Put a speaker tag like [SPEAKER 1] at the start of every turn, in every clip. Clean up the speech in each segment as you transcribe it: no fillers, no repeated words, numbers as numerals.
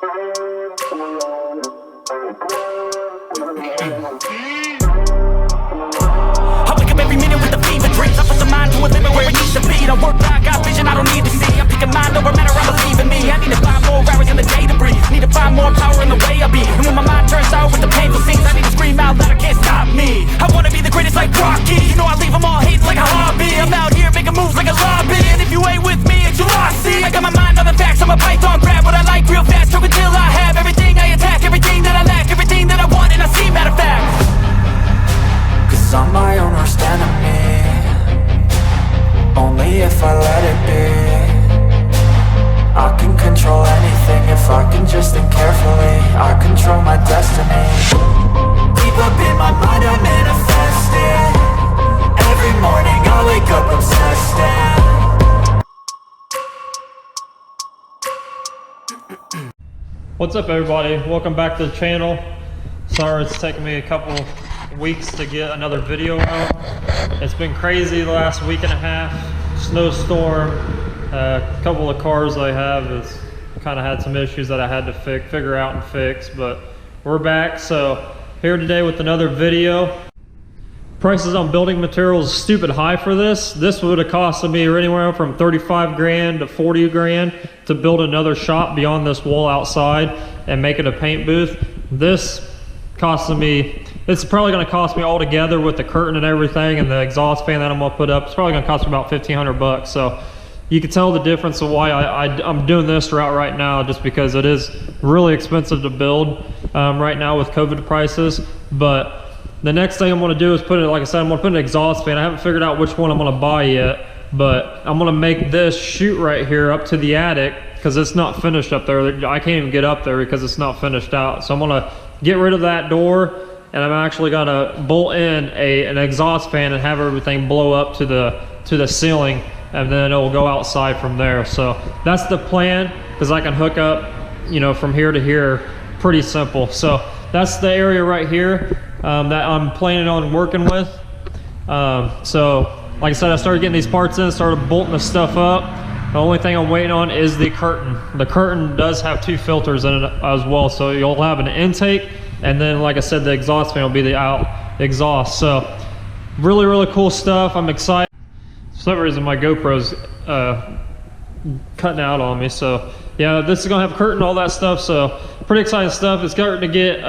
[SPEAKER 1] wake up every minute with the fever dreams. I put the mind to a limit where it needs to be. I work blind, got vision I don't need to see. I'm picking mind over matter, I believe in me. I need to find more hours in the day to breathe. Need to find more power in the way I be. And when my mind turns out with the painful scenes, I need to scream out loud, I can't stop me. I wanna be the greatest like Rocky. You know I leave them all hating like a hobby. I'm out here making moves like a lobby. And if you ain't with me, it's you lost, see. I got my mind on the facts, I'm a python, grab what I like real fast. Choke until I have everything I attack, everything that I lack, everything that I want and I see, matter of fact. Cause I'm my own worst enemy. Only if I let it be. I can control anything if I can just think carefully. I control my destiny. Deep up in my mind I manifest it. Every morning I wake up obsessed and
[SPEAKER 2] What's up everybody? Welcome back to the channel. Sorry it's taken me a couple weeks to get another video out. It's been crazy the last week and a half. Snowstorm. A couple of cars I have has kind of had some issues that I had to figure out and fix, but we're back. So here today with another video. Prices on building materials stupid high for this. This would have costed me anywhere from 35 grand to 40 grand to build another shop beyond this wall outside and make it a paint booth. This costed me, it's probably going to cost me all together with the curtain and everything and the exhaust fan that I'm going to put up. It's probably going to cost me about 1,500 bucks. So you can tell the difference of why I'm doing this route right now, just because it is really expensive to build right now with COVID prices. But the next thing I'm going to do is put it, like I said, I'm going to put an exhaust fan. I haven't figured out which one I'm going to buy yet, but I'm going to make this chute right here up to the attic because it's not finished up there. I can't even get up there because it's not finished out. So I'm going to get rid of that door, and I'm actually going to bolt in an exhaust fan and have everything blow up to the ceiling, and then it will go outside from there. So that's the plan, because I can hook up, you know, from here to here pretty simple. So that's the area right here that I'm planning on working with. So like I said, I started getting these parts in, started bolting the stuff up. The only thing I'm waiting on is the curtain. The curtain does have 2 filters in it as well, so you'll have an intake, and then like I said, the exhaust fan will be the out exhaust. So really, really cool stuff. I'm excited. For some reason my GoPro's cutting out on me. So yeah, this is gonna have a curtain, all that stuff. So pretty exciting stuff. It's starting to get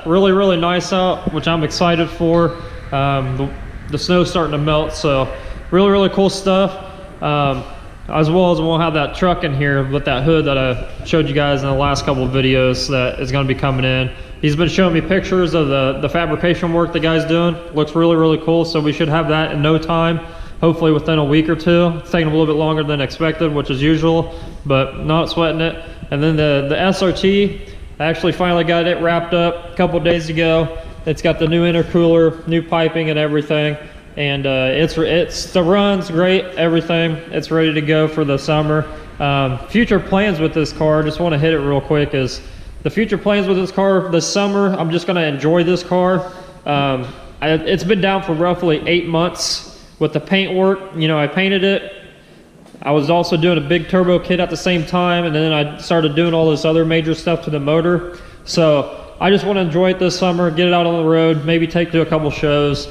[SPEAKER 2] really, really nice out, which I'm excited for. The snow's starting to melt, so really, really cool stuff. As well as we'll have that truck in here with that hood that I showed you guys in the last couple of videos that is going to be coming in. He's been showing me pictures of the fabrication work the guy's doing. Looks really, really cool. So we should have that in no time, hopefully within a week or two. It's taking a little bit longer than expected, which is usual, but not sweating it. And then the SRT, I actually finally got it wrapped up a couple of days ago. It's got the new intercooler, new piping and everything. And the run's great, everything. It's ready to go for the summer. Future plans with this car, just want to hit it real quick, is the future plans with this car this summer. I'm just going to enjoy this car. It's been down for roughly 8 months with the paint work. You know, I painted it. I was also doing a big turbo kit at the same time, and then I started doing all this other major stuff to the motor. So I just want to enjoy it this summer, get it out on the road, maybe take to a couple shows.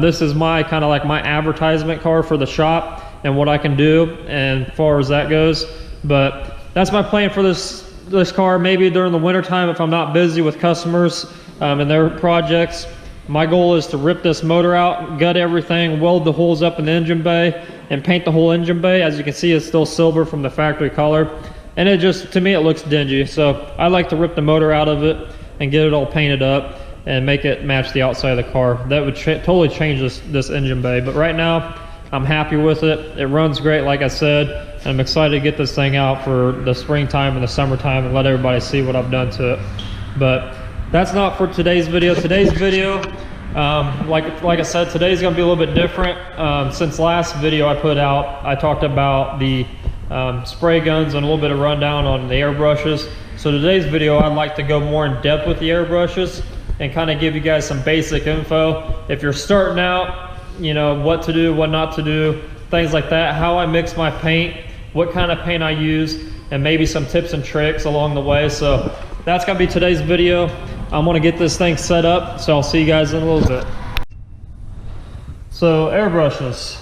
[SPEAKER 2] This is my kind of like my advertisement car for the shop and what I can do, and as far as that goes. But that's my plan for this car. Maybe during the winter time, if I'm not busy with customers and their projects, my goal is to rip this motor out, gut everything, weld the holes up in the engine bay, and paint the whole engine bay. As you can see, it's still silver from the factory color, and it just, to me, it looks dingy. So I like to rip the motor out of it and get it all painted up and make it match the outside of the car. That would totally change this engine bay. But right now, I'm happy with it. It runs great, like I said, and I'm excited to get this thing out for the springtime and the summertime and let everybody see what I've done to it. But that's not for today's video. Today's video, like I said, today's gonna be a little bit different. Since last video I put out, I talked about the spray guns and a little bit of rundown on the airbrushes. So today's video, I'd like to go more in depth with the airbrushes and kind of give you guys some basic info. If you're starting out, you know, what to do, what not to do, things like that, how I mix my paint, what kind of paint I use, and maybe some tips and tricks along the way. So that's gonna be today's video. I'm gonna get this thing set up, so I'll see you guys in a little bit. So airbrushes.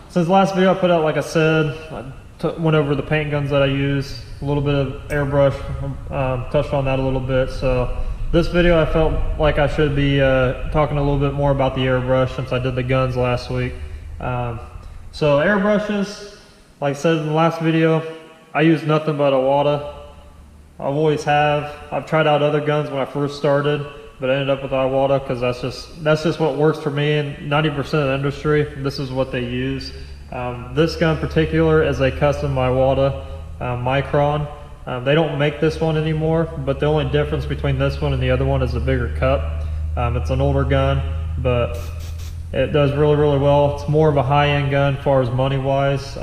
[SPEAKER 2] Since the last video I put out, like I said, I went over the paint guns that I use, a little bit of airbrush, touched on that a little bit. So this video I felt like I should be talking a little bit more about the airbrush since I did the guns last week. So airbrushes, like I said in the last video, I use nothing but a Wada. I've always have. I've tried out other guns when I first started, but I ended up with Iwata because that's just what works for me, and 90% of the industry, this is what they use. This gun in particular is a custom Iwata Micron. They don't make this one anymore, but the only difference between this one and the other one is a bigger cup. It's an older gun, but it does really, really well. It's more of a high-end gun as far as money-wise.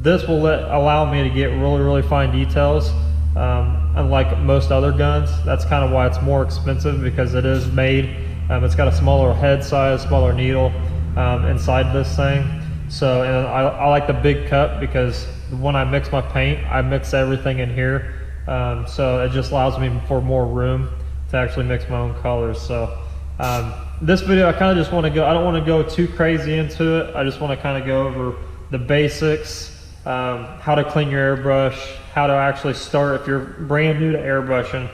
[SPEAKER 2] This will allow me to get really, really fine details. Unlike most other guns, that's kind of why it's more expensive, because it is made. It's got a smaller head size, smaller needle inside this thing. So, and I like the big cup because when I mix my paint, I mix everything in here. So it just allows me for more room to actually mix my own colors. So this video, I kind of just want to go, I don't want to go too crazy into it. I just want to kind of go over the basics, how to clean your airbrush, how to actually start if you're brand new to airbrushing,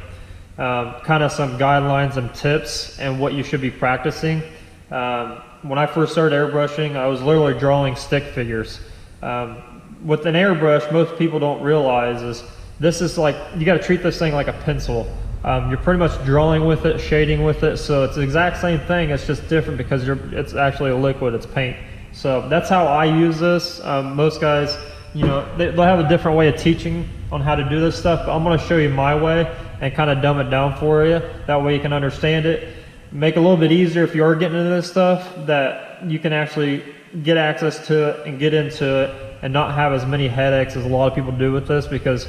[SPEAKER 2] kind of some guidelines and tips and what you should be practicing. When I first started airbrushing, I was literally drawing stick figures. With an airbrush, most people don't realize is this is like, you got to treat this thing like a pencil. You're pretty much drawing with it, shading with it, so it's the exact same thing, it's just different because it's actually a liquid, it's paint. So that's how I use this. Most guys, you know, they'll have a different way of teaching on how to do this stuff, but I'm going to show you my way and kind of dumb it down for you. That way you can understand it. Make it a little bit easier if you are getting into this stuff, that you can actually get access to it and get into it and not have as many headaches as a lot of people do with this, because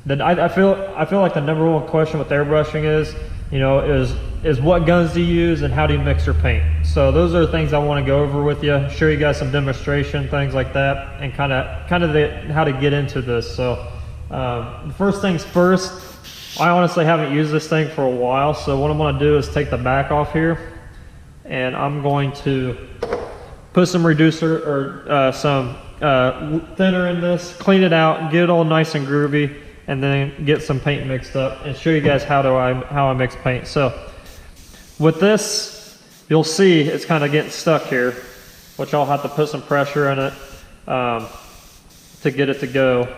[SPEAKER 2] then I feel like the number one question with airbrushing is, you know, is what guns do you use and how do you mix your paint? So those are the things I want to go over with you, show you guys some demonstration, things like that, and kind of how to get into this. So first things first, I honestly haven't used this thing for a while, so what I'm going to do is take the back off here, and I'm going to put some reducer or some thinner in this, clean it out, get it all nice and groovy, and then get some paint mixed up and show you guys how I mix paint. So with this, you'll see it's kind of getting stuck here, which I'll have to put some pressure in it to get it to go.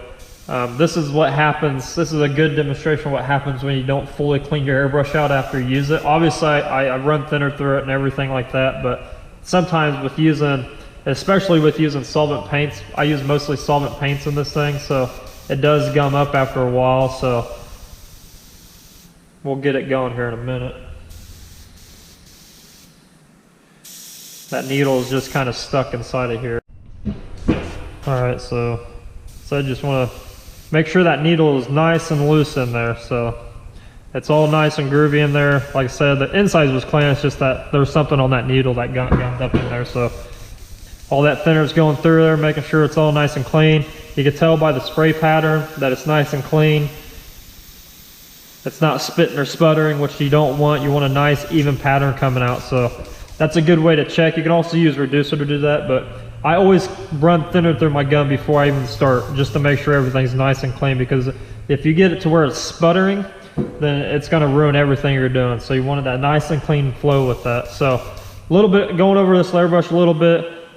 [SPEAKER 2] This is what happens. This is a good demonstration of what happens when you don't fully clean your airbrush out after you use it. Obviously, I run thinner through it and everything like that, but sometimes with using, especially with using solvent paints, I use mostly solvent paints in this thing, so it does gum up after a while. So we'll get it going here in a minute. That needle is just kind of stuck inside of here. All right, so I just want to make sure that needle is nice and loose in there. So it's all nice and groovy in there. Like I said, the inside was clean. It's just that there's something on that needle that got gummed up in there. So all that thinner is going through there, making sure it's all nice and clean. You can tell by the spray pattern that it's nice and clean. It's not spitting or sputtering, which you don't want. You want a nice even pattern coming out. So that's a good way to check. You can also use reducer to do that, but I always run thinner through my gun before I even start, just to make sure everything's nice and clean, because if you get it to where it's sputtering, then it's going to ruin everything you're doing. So you wanted that nice and clean flow with that. So a little bit, going over this airbrush a little bit,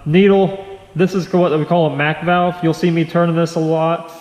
[SPEAKER 2] needle, this is what we call a MAC valve. You'll see me turning this a lot.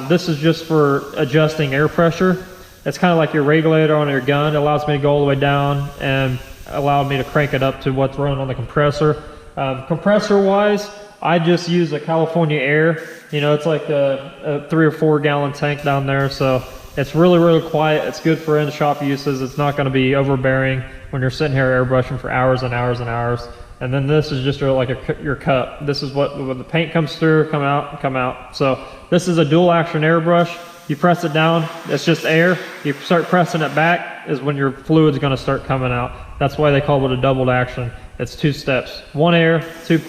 [SPEAKER 2] This is just for adjusting air pressure. It's kind of like your regulator on your gun. It allows me to go all the way down and allowed me to crank it up to what's running on the compressor. Compressor wise, I just use a California Air. You know, it's like a 3 or 4 gallon tank down there, so it's really, really quiet. It's good for in-shop uses. It's not going to be overbearing when you're sitting here airbrushing for hours and hours and hours. And then this is just like your cup. This is what, when the paint comes through, come out. So this is a dual action airbrush. You press it down, it's just air. You start pressing it back is when your fluid's going to start coming out. That's why they call it a doubled action. It's 2 steps. 1 air, 2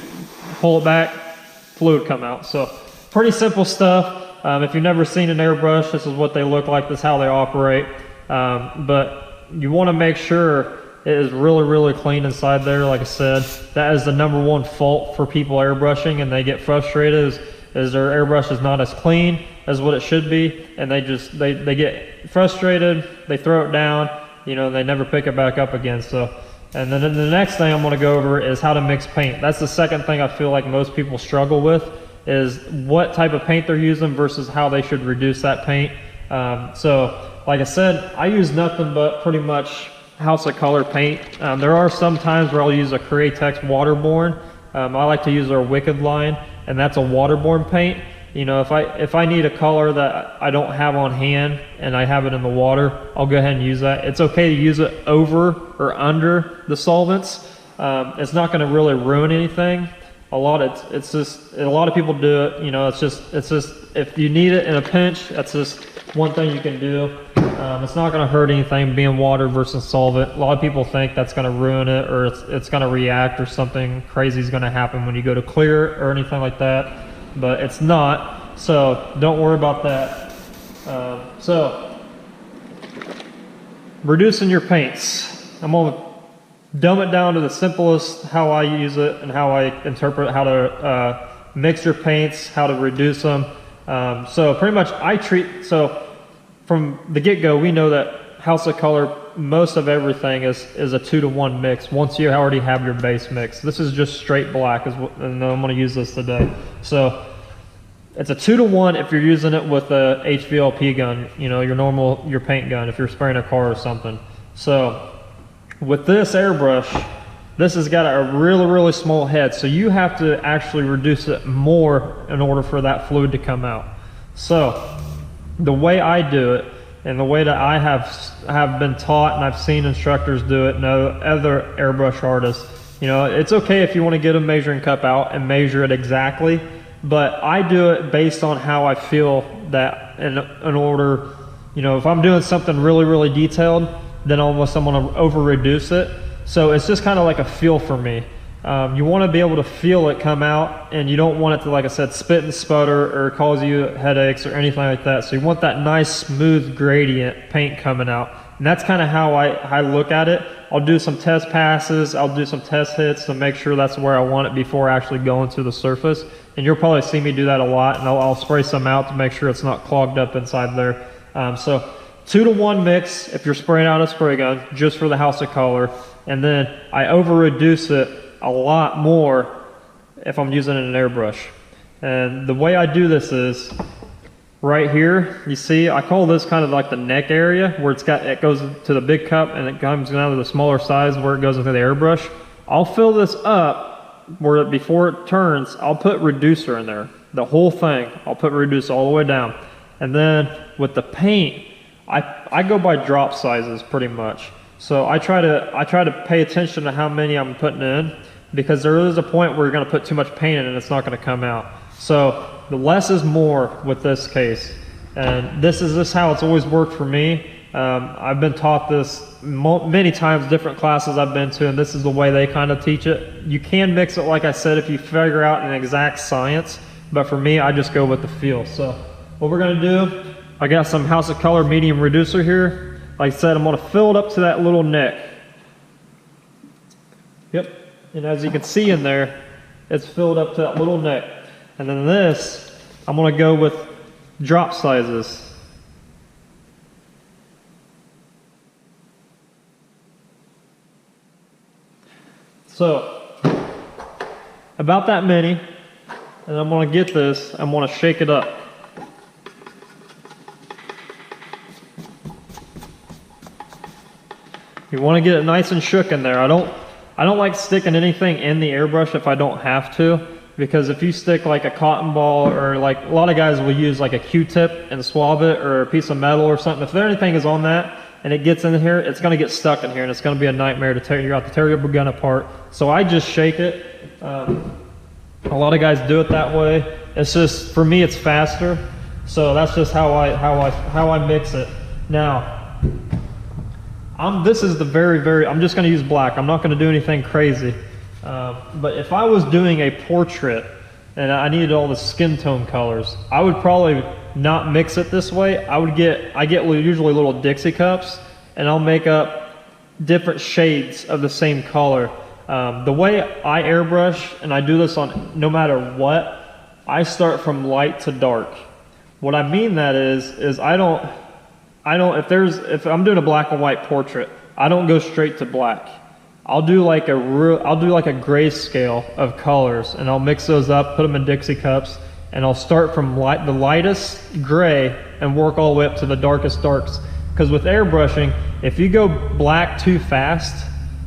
[SPEAKER 2] pull it back, fluid come out. So pretty simple stuff. if you've never seen an airbrush, this is what they look like, this is how they operate. But you want to make sure it is really, really clean inside there. Like I said, that is the #1 fault for people airbrushing, and they get frustrated is their airbrush is not as clean as what it should be, and they get frustrated, they throw it down, you know, they never pick it back up again. So, and then the next thing I'm going to go over is how to mix paint. That's the second thing I feel like most people struggle with, is what type of paint they're using versus how they should reduce that paint. So like I said, I use nothing but pretty much House of Color paint. There are some times where I'll use a Createx waterborne. I like to use our Wicked line, and that's a waterborne paint. You know, if I need a color that I don't have on hand and I have it in the water, I'll go ahead and use that. It's okay to use it over or under the solvents. It's not going to really ruin anything. A lot of people do it. You know, it's just if you need it in a pinch, that's just one thing you can do. It's not going to hurt anything being water versus solvent. A lot of people think that's going to ruin it, or it's going to react, or something crazy is going to happen when you go to clear or anything like that, but it's not, so don't worry about that. So reducing your paints, I'm going to dumb it down to the simplest, how I use it and how I interpret how to mix your paints, how to reduce them. So pretty much so from the get-go, we know that House of Color, most of everything is a 2-to-1 mix once you already have your base mix. This is just straight black, and I'm going to use this today. So it's a 2-to-1 if you're using it with a HVLP gun, you know, your paint gun, if you're spraying a car or something. So with this airbrush, this has got a really, really small head, so you have to actually reduce it more in order for that fluid to come out. So the way I do it, and the way that I have been taught, and I've seen instructors do it, and other airbrush artists, you know, it's okay if you want to get a measuring cup out and measure it exactly, but I do it based on how I feel that in order, you know, if I'm doing something really, really detailed, then almost I'm going to over reduce it. So it's just kind of like a feel for me. You want to be able to feel it come out, and you don't want it to, like I said, spit and sputter or cause you headaches or anything like that. So you want that nice smooth gradient paint coming out, and that's kind of how I look at it. I'll do some test passes, I'll do some test hits to make sure that's where I want it before actually going to the surface, and you'll probably see me do that a lot, and I'll spray some out to make sure it's not clogged up inside there. So 2-to-1 mix if you're spraying out a spray gun, just for the House of Color, and then I over reduce it a lot more if I'm using an airbrush. And the way I do this is right here, you see, I call this kind of like the neck area, where it goes to the big cup and it comes down to the smaller size where it goes into the airbrush. I'll fill this up where before it turns, I'll put reducer in there, the whole thing. I'll put reducer all the way down. And then with the paint, I go by drop sizes pretty much. So I try to pay attention to how many I'm putting in, because there is a point where you're going to put too much paint in and it's not going to come out. So the less is more with this case, and this is how it's always worked for me. I've been taught this many times, different classes I've been to, and this is the way they kind of teach it. You can mix it, like I said, if you figure out an exact science, but for me, I just go with the feel. So what we're going to do, I got some House of Color medium reducer here. Like I said, I'm going to fill it up to that little neck. Yep. And as you can see in there, it's filled up to that little neck. And then this, I'm going to go with drop sizes. So, about that many. And I'm going to get this, I'm going to shake it up. You want to get it nice and shook in there. I don't like sticking anything in the airbrush if I don't have to, because if you stick like a cotton ball, or like a lot of guys will use like a Q-tip and swab it, or a piece of metal or something, if there anything is on that and it gets in here, it's going to get stuck in here, and it's going to be a nightmare to tear your gun apart. So I just shake it. A lot of guys do it that way. It's just, for me, it's faster. So that's just how I mix it. Now, this is the I'm just going to use black. I'm not going to do anything crazy. But if I was doing a portrait and I needed all the skin tone colors, I would probably not mix it this way, I get usually little Dixie cups, and I'll make up different shades of the same color. The way I airbrush, and I do this on no matter what, I start from light to dark. What I mean that is I don't if I'm doing a black and white portrait, I don't go straight to black. I'll do like a grayscale of colors, and I'll mix those up, put them in Dixie cups, and I'll start from the lightest gray and work all the way up to the darkest darks. Because with airbrushing, if you go black too fast,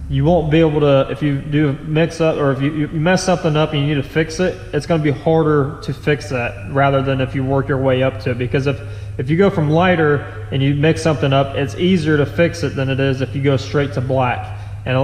[SPEAKER 2] you won't be able to, if you do mix up, or if you mess something up and you need to fix it, it's going to be harder to fix that rather than if you work your way up to it. Because if you go from lighter and you mix something up, it's easier to fix it than it is if you go straight to black. And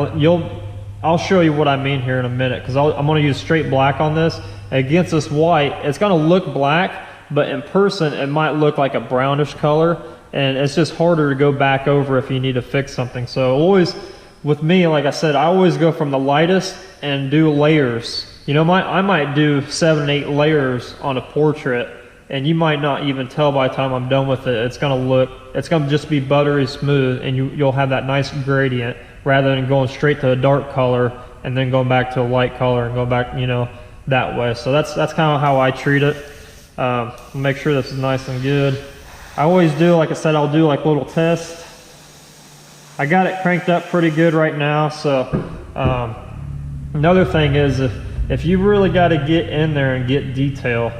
[SPEAKER 2] I'll show you what I mean here in a minute, because I'm going to use straight black on this. Against this white, it's going to look black, but in person it might look like a brownish color, and it's just harder to go back over if you need to fix something. So always, with me, like I said, I always go from the lightest and do layers. You know, I might do 7, 8 layers on a portrait, and you might not even tell by the time I'm done with it. It's gonna just be buttery smooth, and you'll have that nice gradient rather than going straight to a dark color and then going back to a light color and go back, you know, that way. So that's kind of how I treat it. Make sure this is nice and good. I always do, like I said, I'll do like little tests. I got it cranked up pretty good right now. So another thing is, if you really got to get in there and get detail,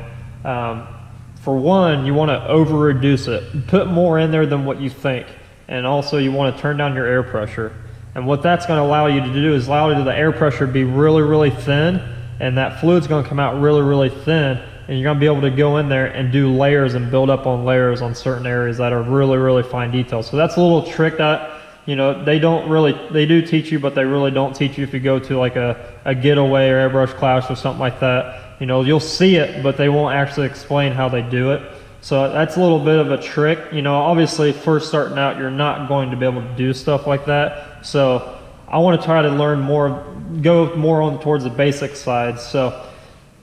[SPEAKER 2] for one, you want to over reduce it, put more in there than what you think, and also you want to turn down your air pressure. And what that's going to allow you to do is allow the air pressure to be really, really thin, and that fluid's going to come out really, really thin, and you're going to be able to go in there and do layers and build up on layers on certain areas that are really, really fine details. So that's a little trick that, you know, they do teach you, but they really don't teach you if you go to like a getaway or airbrush class or something like that. You know, you'll see it, but they won't actually explain how they do it. So that's a little bit of a trick. You know, obviously first starting out, you're not going to be able to do stuff like that. So I want to try to learn more, go more on towards the basic side. So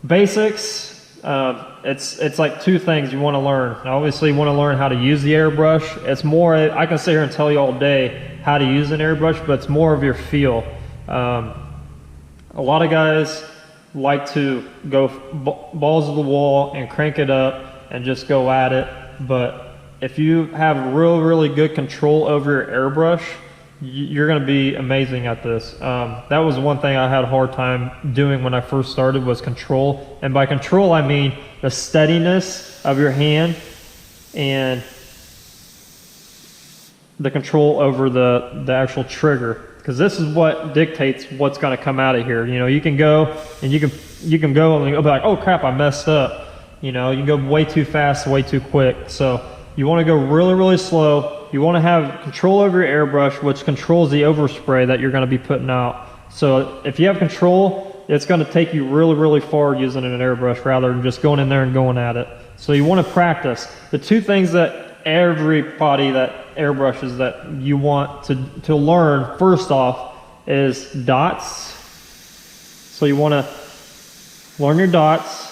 [SPEAKER 2] basics, it's like 2 things you want to learn. Obviously you want to learn how to use the airbrush. It's more, I can sit here and tell you all day how to use an airbrush, but it's more of your feel. A lot of guys like to go balls to the wall and crank it up and just go at it, but if you have really good control over your airbrush, you're going to be amazing at this. That was one thing I had a hard time doing when I first started, was control. And by control, I mean the steadiness of your hand and the control over the actual trigger, because this is what dictates what's going to come out of here. You know, you can go and you can go and you'll be like, oh crap, I messed up. You know, you can go way too fast, way too quick. So you want to go really slow. You want to have control over your airbrush, which controls the overspray that you're going to be putting out. So if you have control, it's going to take you really far using an airbrush rather than just going in there and going at it. So you want to practice. The 2 things that everybody that airbrushes that you want to learn first off is dots. So you want to learn your dots.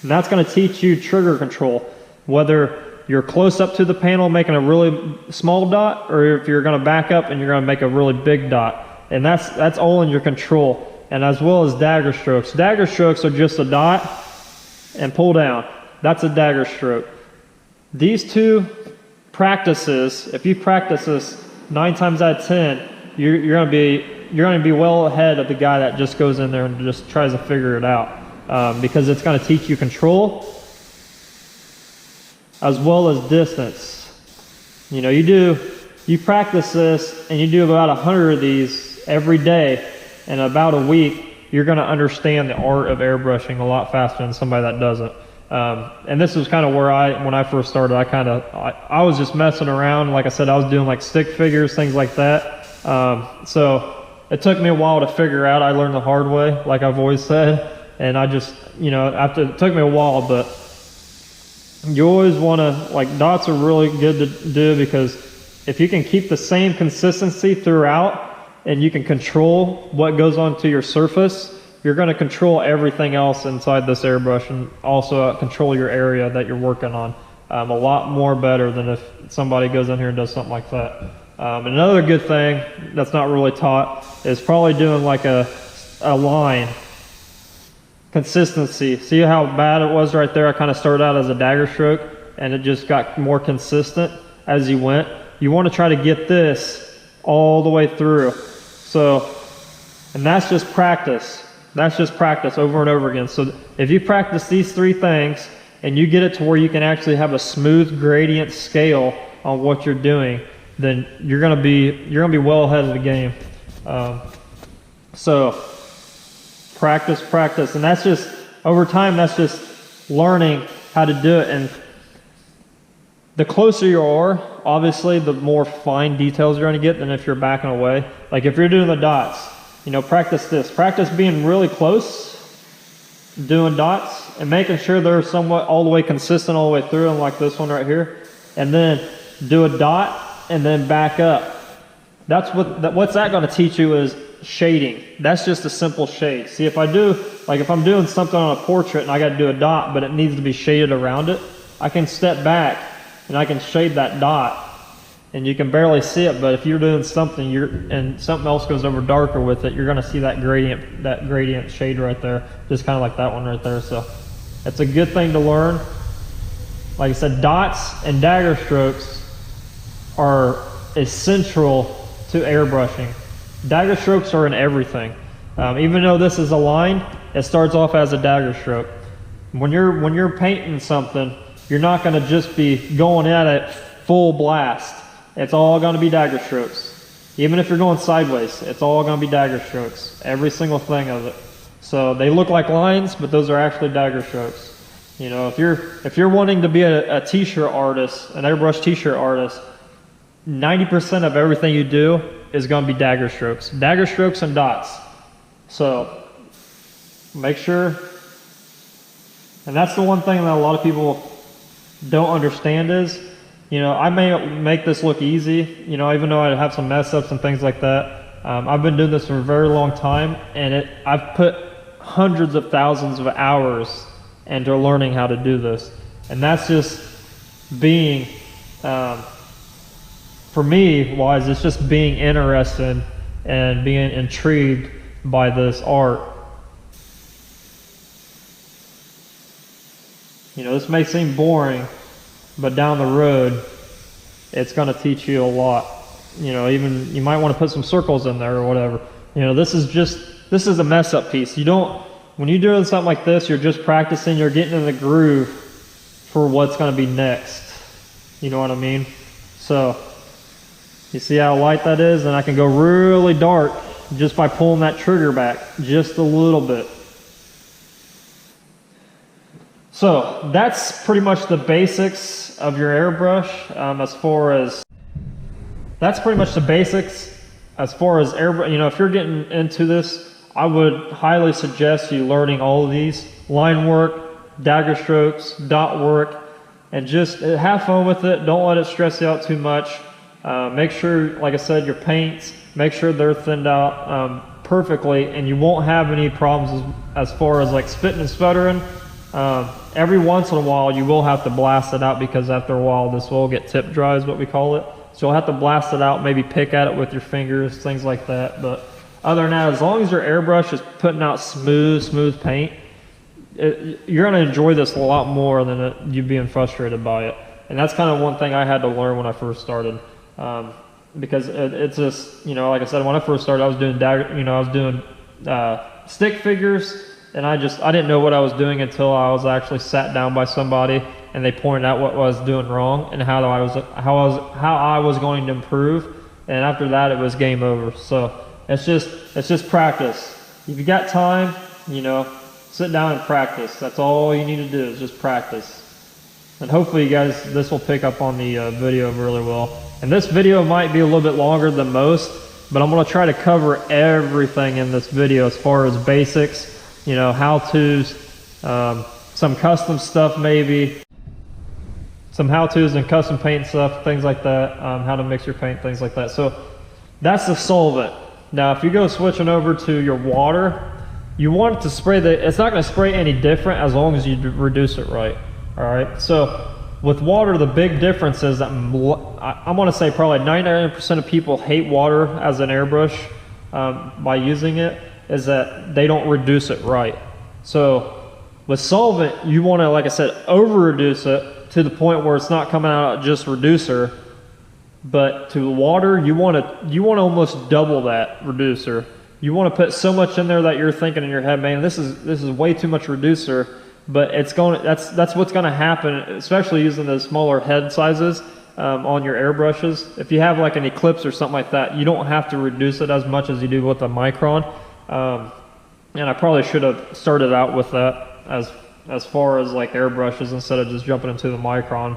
[SPEAKER 2] And that's going to teach you trigger control, whether you're close up to the panel making a really small dot, or if you're going to back up and you're going to make a really big dot. And that's all in your control. And as well as dagger strokes. Dagger strokes are just a dot and pull down. That's a dagger stroke. These 2 practices, if you practice this 9 times out of 10, you're going to be well ahead of the guy that just goes in there and just tries to figure it out. Because it's going to teach you control as well as distance. You know, you practice this and you do about 100 of these every day, in about a week, you're going to understand the art of airbrushing a lot faster than somebody that doesn't. And this is kind of where when I first started, I was just messing around. Like I said, I was doing like stick figures, things like that. So it took me a while to figure out. I learned the hard way, like I've always said. And I just, you know, it took me a while, but you always want to, like, dots are really good to do, because if you can keep the same consistency throughout and you can control what goes onto your surface, you're going to control everything else inside this airbrush, and also control your area that you're working on a lot more better than if somebody goes in here and does something like that. Another good thing that's not really taught is probably doing like a line consistency. See how bad it was right there? I kind of started out as a dagger stroke and it just got more consistent as you went. You want to try to get this all the way through. So, and that's just practice. That's just practice over and over again. So if you practice these 3 things and you get it to where you can actually have a smooth gradient scale on what you're doing, then you're gonna be well ahead of the game. So practice, and that's just over time. That's just learning how to do it. And the closer you are, obviously, the more fine details you're gonna get than if you're backing away. Like if you're doing the dots, you know, practice this. Practice being really close, doing dots, and making sure they're somewhat all the way consistent all the way through, and like this one right here. And then do a dot and then back up. That's what's that going to teach you is shading. That's just a simple shade. See, if I do, like if I'm doing something on a portrait and I got to do a dot, but it needs to be shaded around it, I can step back and I can shade that dot, and you can barely see it. But if you're doing something and something else goes over darker with it, you're going to see that gradient shade right there, just kind of like that one right there. So it's a good thing to learn. Like I said, dots and dagger strokes are essential to airbrushing. Dagger strokes are in everything. Even though this is a line, it starts off as a dagger stroke. When you're painting something, you're not going to just be going at it full blast. It's all going to be dagger strokes. Even if you're going sideways, it's all going to be dagger strokes. Every single thing of it. So they look like lines, but those are actually dagger strokes. You know, if you're wanting to be a t-shirt artist, an airbrush t-shirt artist, 90% of everything you do is going to be dagger strokes and dots. So make sure, and that's the one thing that a lot of people don't understand is, you know, I may make this look easy, you know, even though I have some mess ups and things like that. I've been doing this for a very long time, and I've put hundreds of thousands of hours into learning how to do this. And that's just being, for me wise, it's just being interested and being intrigued by this art. You know, this may seem boring, but down the road, it's going to teach you a lot. You know, even you might want to put some circles in there or whatever. You know, this is a mess up piece. You don't, when you're doing something like this, you're just practicing, you're getting in the groove for what's going to be next. You know what I mean? So, you see how light that is? And I can go really dark just by pulling that trigger back just a little bit. So that's pretty much the basics of your airbrush. That's pretty much the basics as far as airbrush. You know, if you're getting into this, I would highly suggest you learning all of these: line work, dagger strokes, dot work, and just have fun with it. Don't let it stress you out too much. Make sure, like I said, your paints, make sure they're thinned out perfectly, and you won't have any problems as far as like spitting and sputtering. Every once in a while you will have to blast it out, because after a while this will get tip dry, is what we call it. So you'll have to blast it out, maybe pick at it with your fingers, things like that. But other than that, as long as your airbrush is putting out smooth paint, you're going to enjoy this a lot more than you being frustrated by it. And that's kind of one thing I had to learn when I first started. Because it's just, you know, like I said, when I first started, I was doing stick figures, and I didn't know what I was doing until I was actually sat down by somebody and they pointed out what I was doing wrong and how I was going to improve. And after that, it was game over. So it's just practice. If you got time, you know, sit down and practice. That's all you need to do, is just practice. And hopefully you guys, this will pick up on the video really well. And this video might be a little bit longer than most, but I'm going to try to cover everything in this video as far as basics, you know, how-tos, some custom stuff maybe, some how-tos and custom paint stuff, things like that, how to mix your paint, things like that. So that's the solvent. Now if you go switching over to your water, you want to spray it's not going to spray any different as long as you reduce it right. All right. So with water, the big difference is that I'm going to say probably 99% of people hate water as an airbrush by using it, is that they don't reduce it right. So with solvent, you want to, like I said, over reduce it to the point where it's not coming out just reducer, but to water, you want to almost double that reducer. You want to put so much in there that you're thinking in your head, man, this is way too much reducer. But that's what's going to happen, especially using the smaller head sizes on your airbrushes. If you have like an Eclipse or something like that, you don't have to reduce it as much as you do with a Micron. And I probably should have started out with that as far as like airbrushes instead of just jumping into the Micron,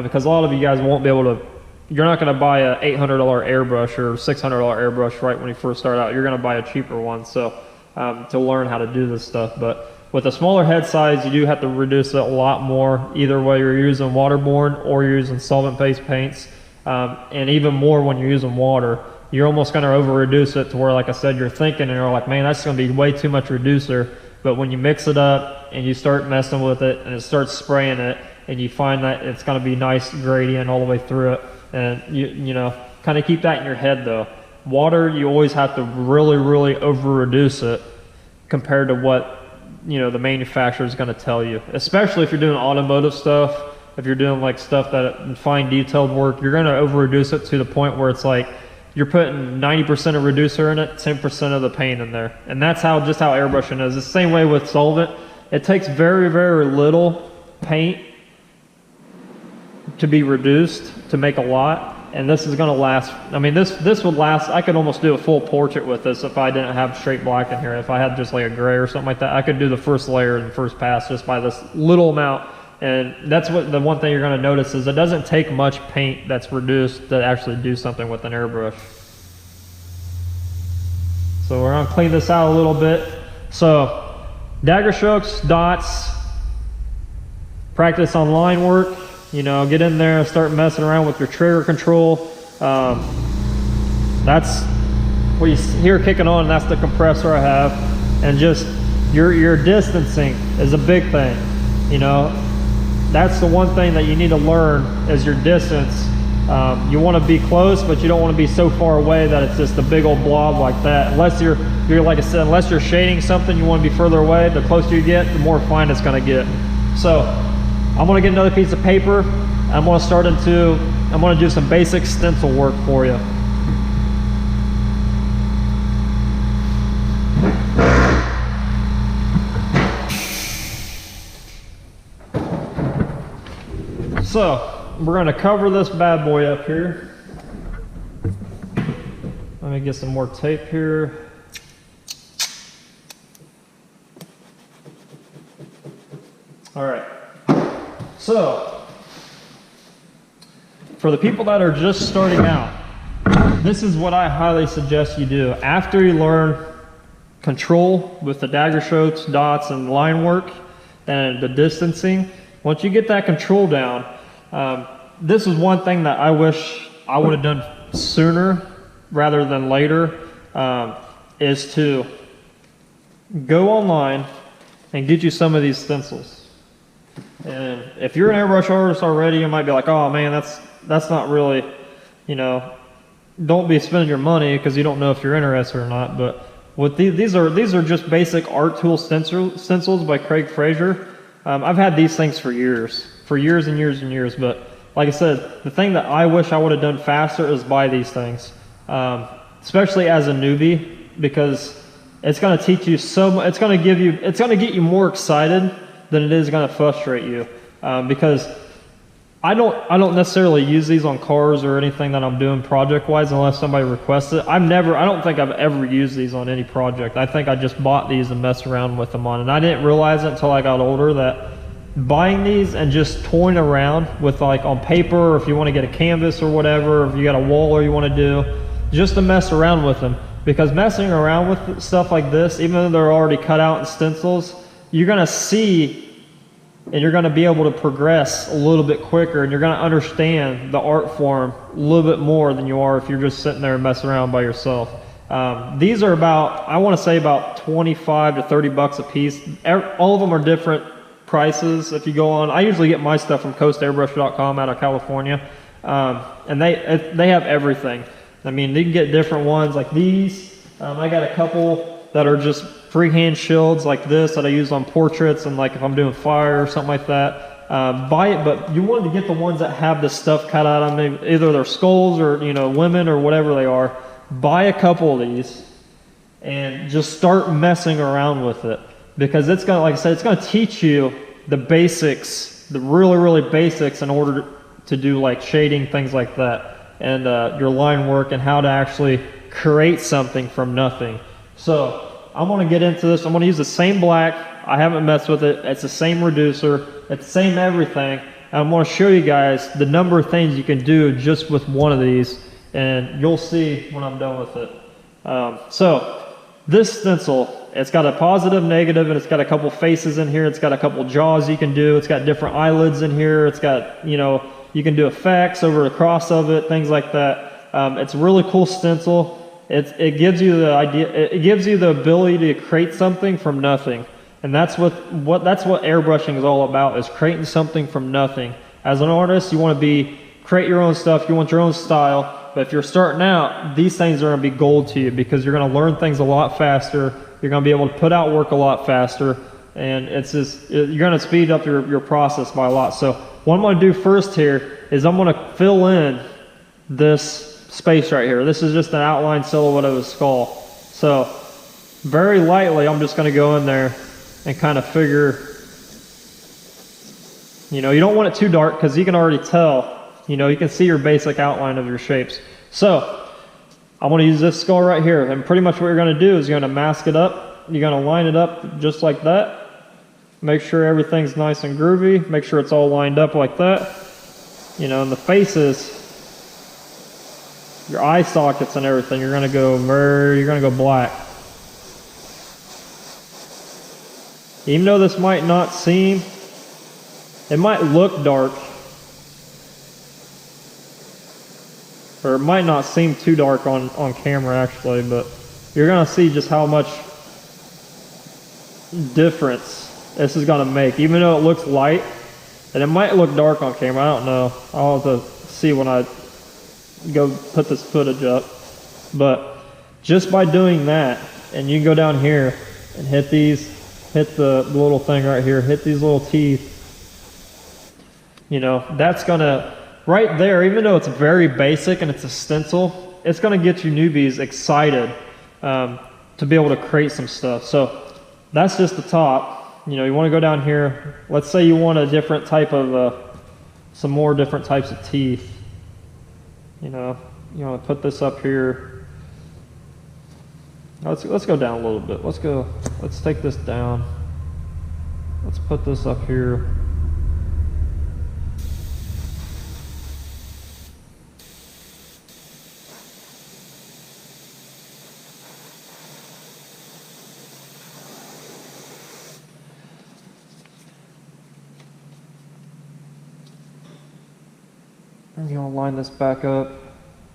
[SPEAKER 2] because a lot of you guys won't be able to. You're not going to buy a $800 airbrush or $600 airbrush right when you first start out. You're going to buy a cheaper one, so to learn how to do this stuff. But with a smaller head size, you do have to reduce it a lot more, either whether you're using waterborne or you're using solvent-based paints, and even more when you're using water. You're almost going to over-reduce it to where, like I said, you're thinking and you're like, man, that's going to be way too much reducer. But when you mix it up and you start messing with it and it starts spraying it, and you find that it's going to be nice gradient all the way through it, and you know, kind of keep that in your head though. Water, you always have to really, really over-reduce it compared to what, you know, the manufacturer is going to tell you, especially if you're doing automotive stuff. If you're doing like stuff that fine detailed work, you're going to over reduce it to the point where it's like you're putting 90% of reducer in it, 10% of the paint in there. And that's just how airbrushing is. It's the same way with solvent. It takes very, very little paint to be reduced to make a lot. And this is going to last. I mean, this would last. I could almost do a full portrait with this if I didn't have straight black in here. If I had just like a gray or something like that, I could do the first layer and first pass just by this little amount. And that's what the one thing you're going to notice is it doesn't take much paint that's reduced to actually do something with an airbrush. So we're going to clean this out a little bit. So dagger strokes, dots, practice on line work. You know, get in there and start messing around with your trigger control. That's what you hear kicking on. That's the compressor I have. And just your distancing is a big thing. You know, that's the one thing that you need to learn is your distance. You want to be close, but you don't want to be so far away that it's just a big old blob like that. Unless you're like I said, unless you're shading something, you want to be further away. The closer you get, the more fine it's going to get. So I'm going to get another piece of paper. I'm going to do some basic stencil work for you. So we're going to cover this bad boy up here. Let me get some more tape here. All right. So, for the people that are just starting out, this is what I highly suggest you do. After you learn control with the dagger strokes, dots, and line work, and the distancing, once you get that control down, this is one thing that I wish I would have done sooner rather than later, is to go online and get you some of these stencils. And if you're an airbrush artist already, you might be like, oh man, that's not really, you know, don't be spending your money because you don't know if you're interested or not. But with these are just basic art tool stencils by Craig Fraser. I've had these things for years and years and years. But like I said, the thing that I wish I would have done faster is buy these things, especially as a newbie, because it's going to teach you so much. It's going to get you more excited than it is going to frustrate you, because I don't necessarily use these on cars or anything that I'm doing project-wise unless somebody requests it. I don't think I've ever used these on any project. I think I just bought these and messed around with them on, and I didn't realize it until I got older that buying these and just toying around with, like on paper, or if you want to get a canvas or whatever, or if you got a wall or you want to do, just to mess around with them. Because messing around with stuff like this, even though they're already cut out in stencils, you're going to see and you're going to be able to progress a little bit quicker, and you're going to understand the art form a little bit more than you are if you're just sitting there and messing around by yourself. These are about, I want to say about 25 to 30 bucks a piece. All of them are different prices. If you go on, I usually get my stuff from coastairbrush.com out of California, and they have everything. I mean, you can get different ones like these. I got a couple that are just freehand shields like this that I use on portraits and like if I'm doing fire or something like that. Buy it, but you want to get the ones that have the stuff cut out on them, either they're skulls or, you know, women or whatever they are. Buy a couple of these and just start messing around with it, because it's gonna, like I said, it's gonna teach you the basics, the really basics, in order to do like shading, things like that, and your line work and how to actually create something from nothing. So I'm going to get into this. I'm going to use the same black. I haven't messed with it. It's the same reducer. It's the same everything. And I'm going to show you guys the number of things you can do just with one of these, and you'll see when I'm done with it. So this stencil, it's got a positive, negative, and it's got a couple faces in here. It's got a couple jaws you can do. It's got different eyelids in here. It's got, you know, you can do effects over the cross of it, things like that. It's a really cool stencil. It gives you the idea. It gives you the ability to create something from nothing, and that's what airbrushing is all about: is creating something from nothing. As an artist, you want to create your own stuff. You want your own style. But if you're starting out, these things are going to be gold to you, because you're going to learn things a lot faster. You're going to be able to put out work a lot faster, and it's just, you're going to speed up your process by a lot. So what I'm going to do first here is I'm going to fill in this space right here. This is just an outline silhouette of a skull. So very lightly, I'm just going to go in there and kind of figure, you know, you don't want it too dark because you can already tell, you know, you can see your basic outline of your shapes. So I'm going to use this skull right here, and pretty much what you're going to do is you're going to mask it up. You're going to line it up just like that. Make sure everything's nice and groovy. Make sure it's all lined up like that. You know, and the faces, your eye sockets and everything, you're gonna go black. Even though this might not seem, it might look dark, or it might not seem too dark on camera actually, but you're gonna see just how much difference this is gonna make. Even though it looks light, and it might look dark on camera, I don't know. I'll have to see when I go put this footage up. But just by doing that, and you can go down here and hit the little thing right here, hit these little teeth, you know, that's gonna, right there, even though it's very basic and it's a stencil, it's gonna get you newbies excited to be able to create some stuff. So that's just the top. You know, you want to go down here. Let's say you want a different type of some more different types of teeth. You know, you want to put this up here. Let's go down a little bit. Let's take this down. Let's put this up here. And you want to line this back up.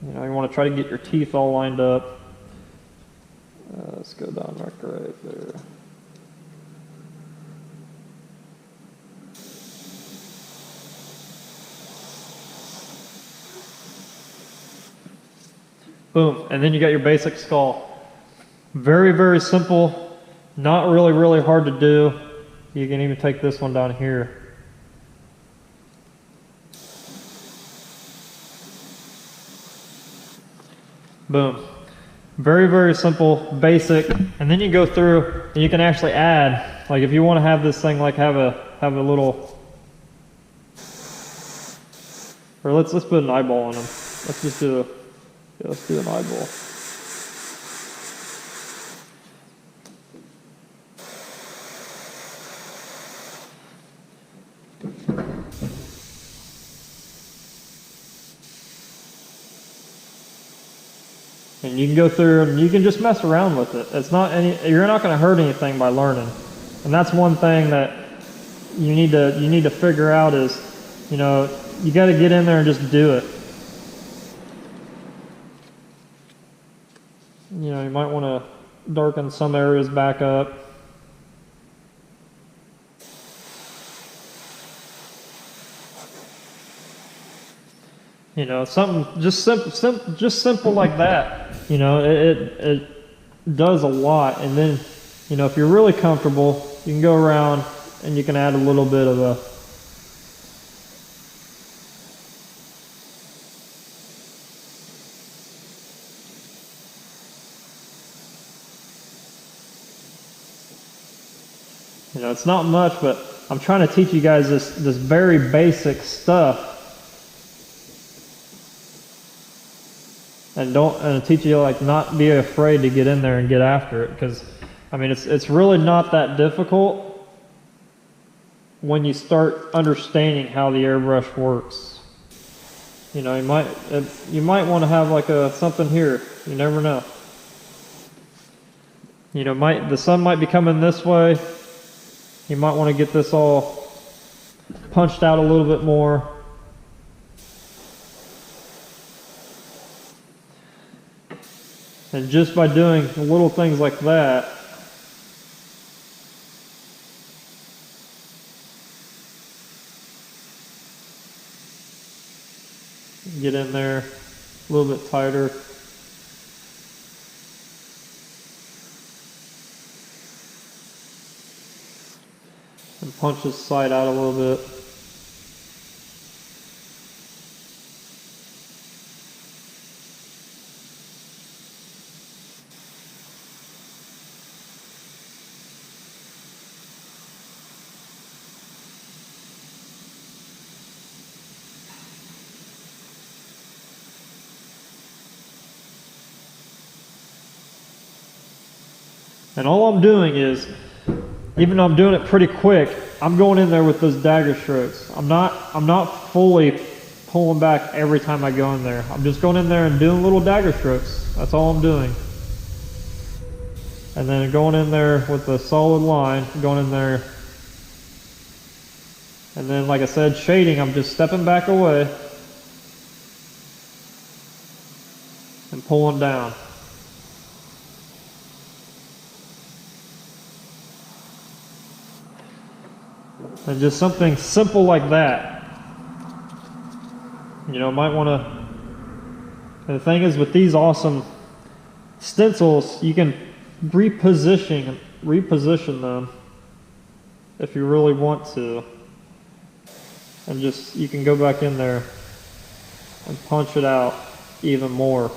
[SPEAKER 2] You know, you want to try to get your teeth all lined up. Let's go down right there. Boom, and then you got your basic skull. Very, very simple, not really hard to do. You can even take this one down here. Boom. Very, very simple, basic, and then you go through and you can actually add, like if you want to have this thing like have a little, or let's put an eyeball on them. Let's just do let's do an eyeball. And you can go through and you can just mess around with it. It's not you're not going to hurt anything by learning. And that's one thing that you need to figure out is, you know, you got to get in there and just do it. You know, you might want to darken some areas back up. You know, something just simple like that. You know, it does a lot. And then, you know, if you're really comfortable, you can go around and you can add a little bit of a you know, it's not much, but I'm trying to teach you guys this very basic stuff. And teach you, like, not be afraid to get in there and get after it, because I mean it's really not that difficult when you start understanding how the airbrush works. You know, you might want to have like something here. You never know. You know, the sun might be coming this way. You might want to get this all punched out a little bit more. And just by doing little things like that, get in there a little bit tighter. And punch this side out a little bit. And all I'm doing is, even though I'm doing it pretty quick, I'm going in there with those dagger strokes. I'm not fully pulling back every time I go in there. I'm just going in there and doing little dagger strokes. That's all I'm doing. And then going in there with a solid line, going in there. And then, like I said, shading, I'm just stepping back away and pulling down. And just something simple like that. You know, might want to. And the thing is, with these awesome stencils, you can reposition them if you really want to. And just, you can go back in there and punch it out even more.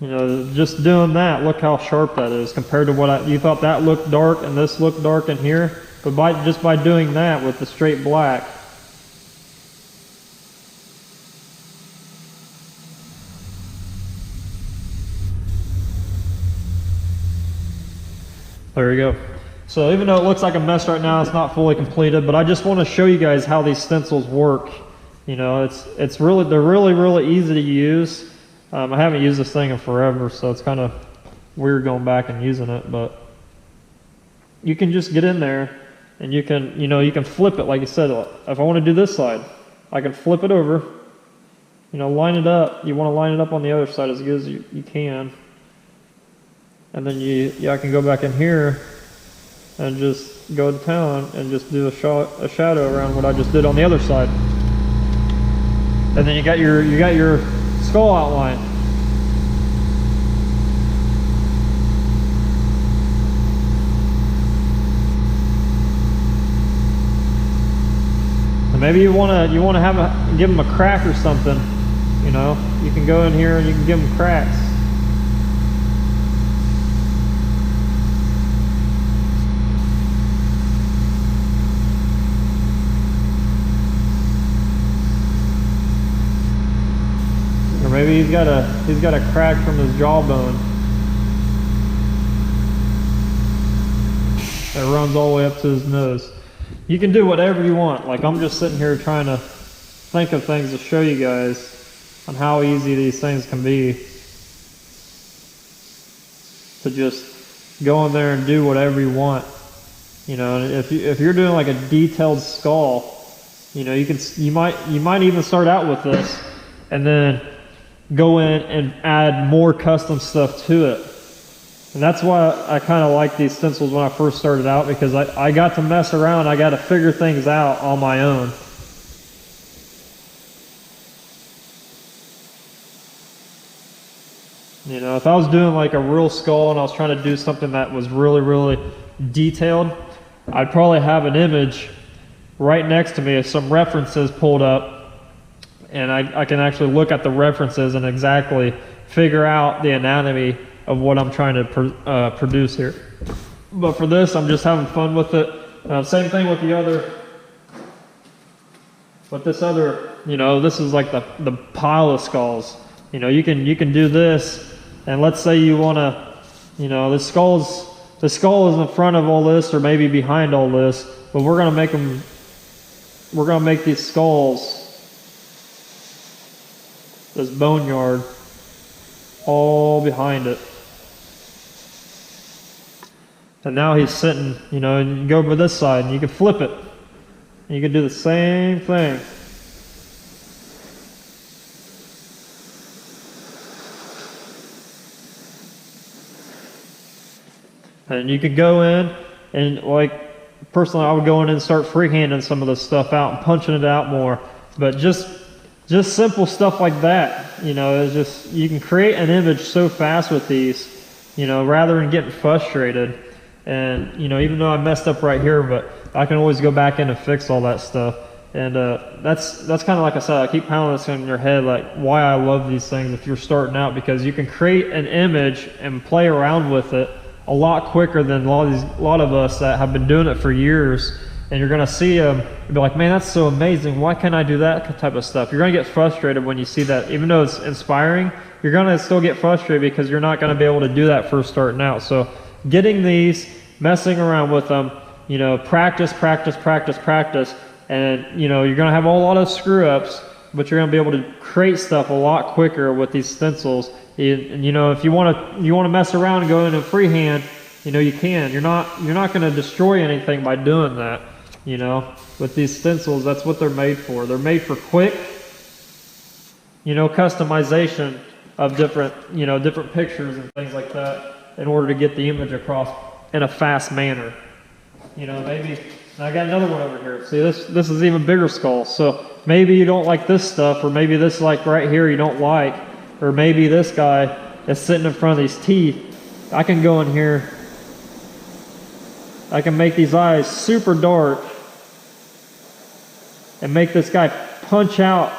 [SPEAKER 2] You know, just doing that, look how sharp that is compared to what you thought that looked dark and this looked dark in here. But just by doing that with the straight black, there you go. So even though it looks like a mess right now, it's not fully completed, but I just want to show you guys how these stencils work. You know, they're really easy to use. I haven't used this thing in forever, so it's kind of weird going back and using it, but you can just get in there and you can flip it, like you said. If I want to do this side, I can flip it over, you know, line it up. You want to line it up on the other side as good as you can. And then I can go back in here and just go to town and just do a shadow around what I just did on the other side. And then you got your skull outline. And maybe you want to give them a crack or something. You know, you can go in here and you can give them cracks. Maybe he's got a crack from his jawbone that runs all the way up to his nose. You can do whatever you want. Like, I'm just sitting here trying to think of things to show you guys on how easy these things can be to just go in there and do whatever you want. You know, if you're doing like a detailed skull, you know, you might even start out with this, and then go in and add more custom stuff to it. And that's why I kind of like these stencils when I first started out, because I got to mess around, I got to figure things out on my own. You know, if I was doing like a real skull and I was trying to do something that was really, really detailed, I'd probably have an image right next to me of some references pulled up, and I can actually look at the references and exactly figure out the anatomy of what I'm trying to produce here. But for this, I'm just having fun with it. Same thing with the other, this other, you know, this is like the pile of skulls. You know, you can do this, and let's say you want to, you know, the skull is in front of all this, or maybe behind all this, but we're gonna make these skulls, this boneyard, all behind it. And now he's sitting, you know, and you can go over this side and you can flip it. And you can do the same thing. And you could go in and, like, personally I would go in and start freehanding some of this stuff out and punching it out more. But just simple stuff like that, you know, it's just, you can create an image so fast with these, you know, rather than getting frustrated. And, you know, even though I messed up right here, but I can always go back in and fix all that stuff. And that's kind of, like I said, I keep pounding this in your head, like, why I love these things if you're starting out, because you can create an image and play around with it a lot quicker than a lot of us that have been doing it for years. And you're gonna see them and be like, man, that's so amazing, why can't I do that type of stuff? You're gonna get frustrated when you see that. Even though it's inspiring, you're gonna still get frustrated because you're not gonna be able to do that first starting out. So getting these, messing around with them, you know, practice, and, you know, you're gonna have a lot of screw ups, but you're gonna be able to create stuff a lot quicker with these stencils. And, you know, if you wanna mess around and go in and freehand, you know, you can. You're not gonna destroy anything by doing that. You know, with these stencils, that's what they're made for. They're made for quick, you know, customization of different pictures and things like that in order to get the image across in a fast manner. You know, maybe, I got another one over here. See, this is even bigger skull. So maybe you don't like this stuff, or maybe this, like right here, you don't like, or maybe this guy is sitting in front of these teeth. I can go in here, I can make these eyes super dark and make this guy punch out.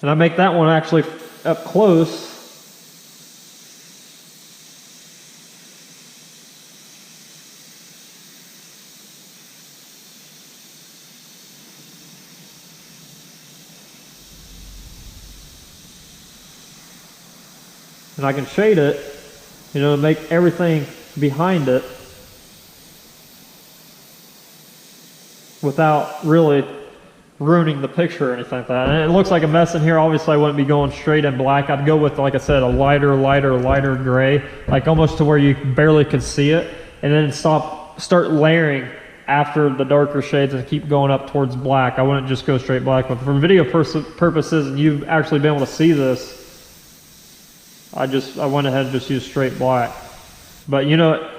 [SPEAKER 2] And I make that one actually up close. And I can shade it, you know, to make everything behind it without really ruining the picture or anything like that. And it looks like a mess in here. Obviously I wouldn't be going straight in black. I'd go with, like I said, a lighter gray, like almost to where you barely could see it, and then start layering after the darker shades and keep going up towards black. I wouldn't just go straight black. But for video purposes, and you've actually been able to see this, I went ahead and just used straight black. But, you know,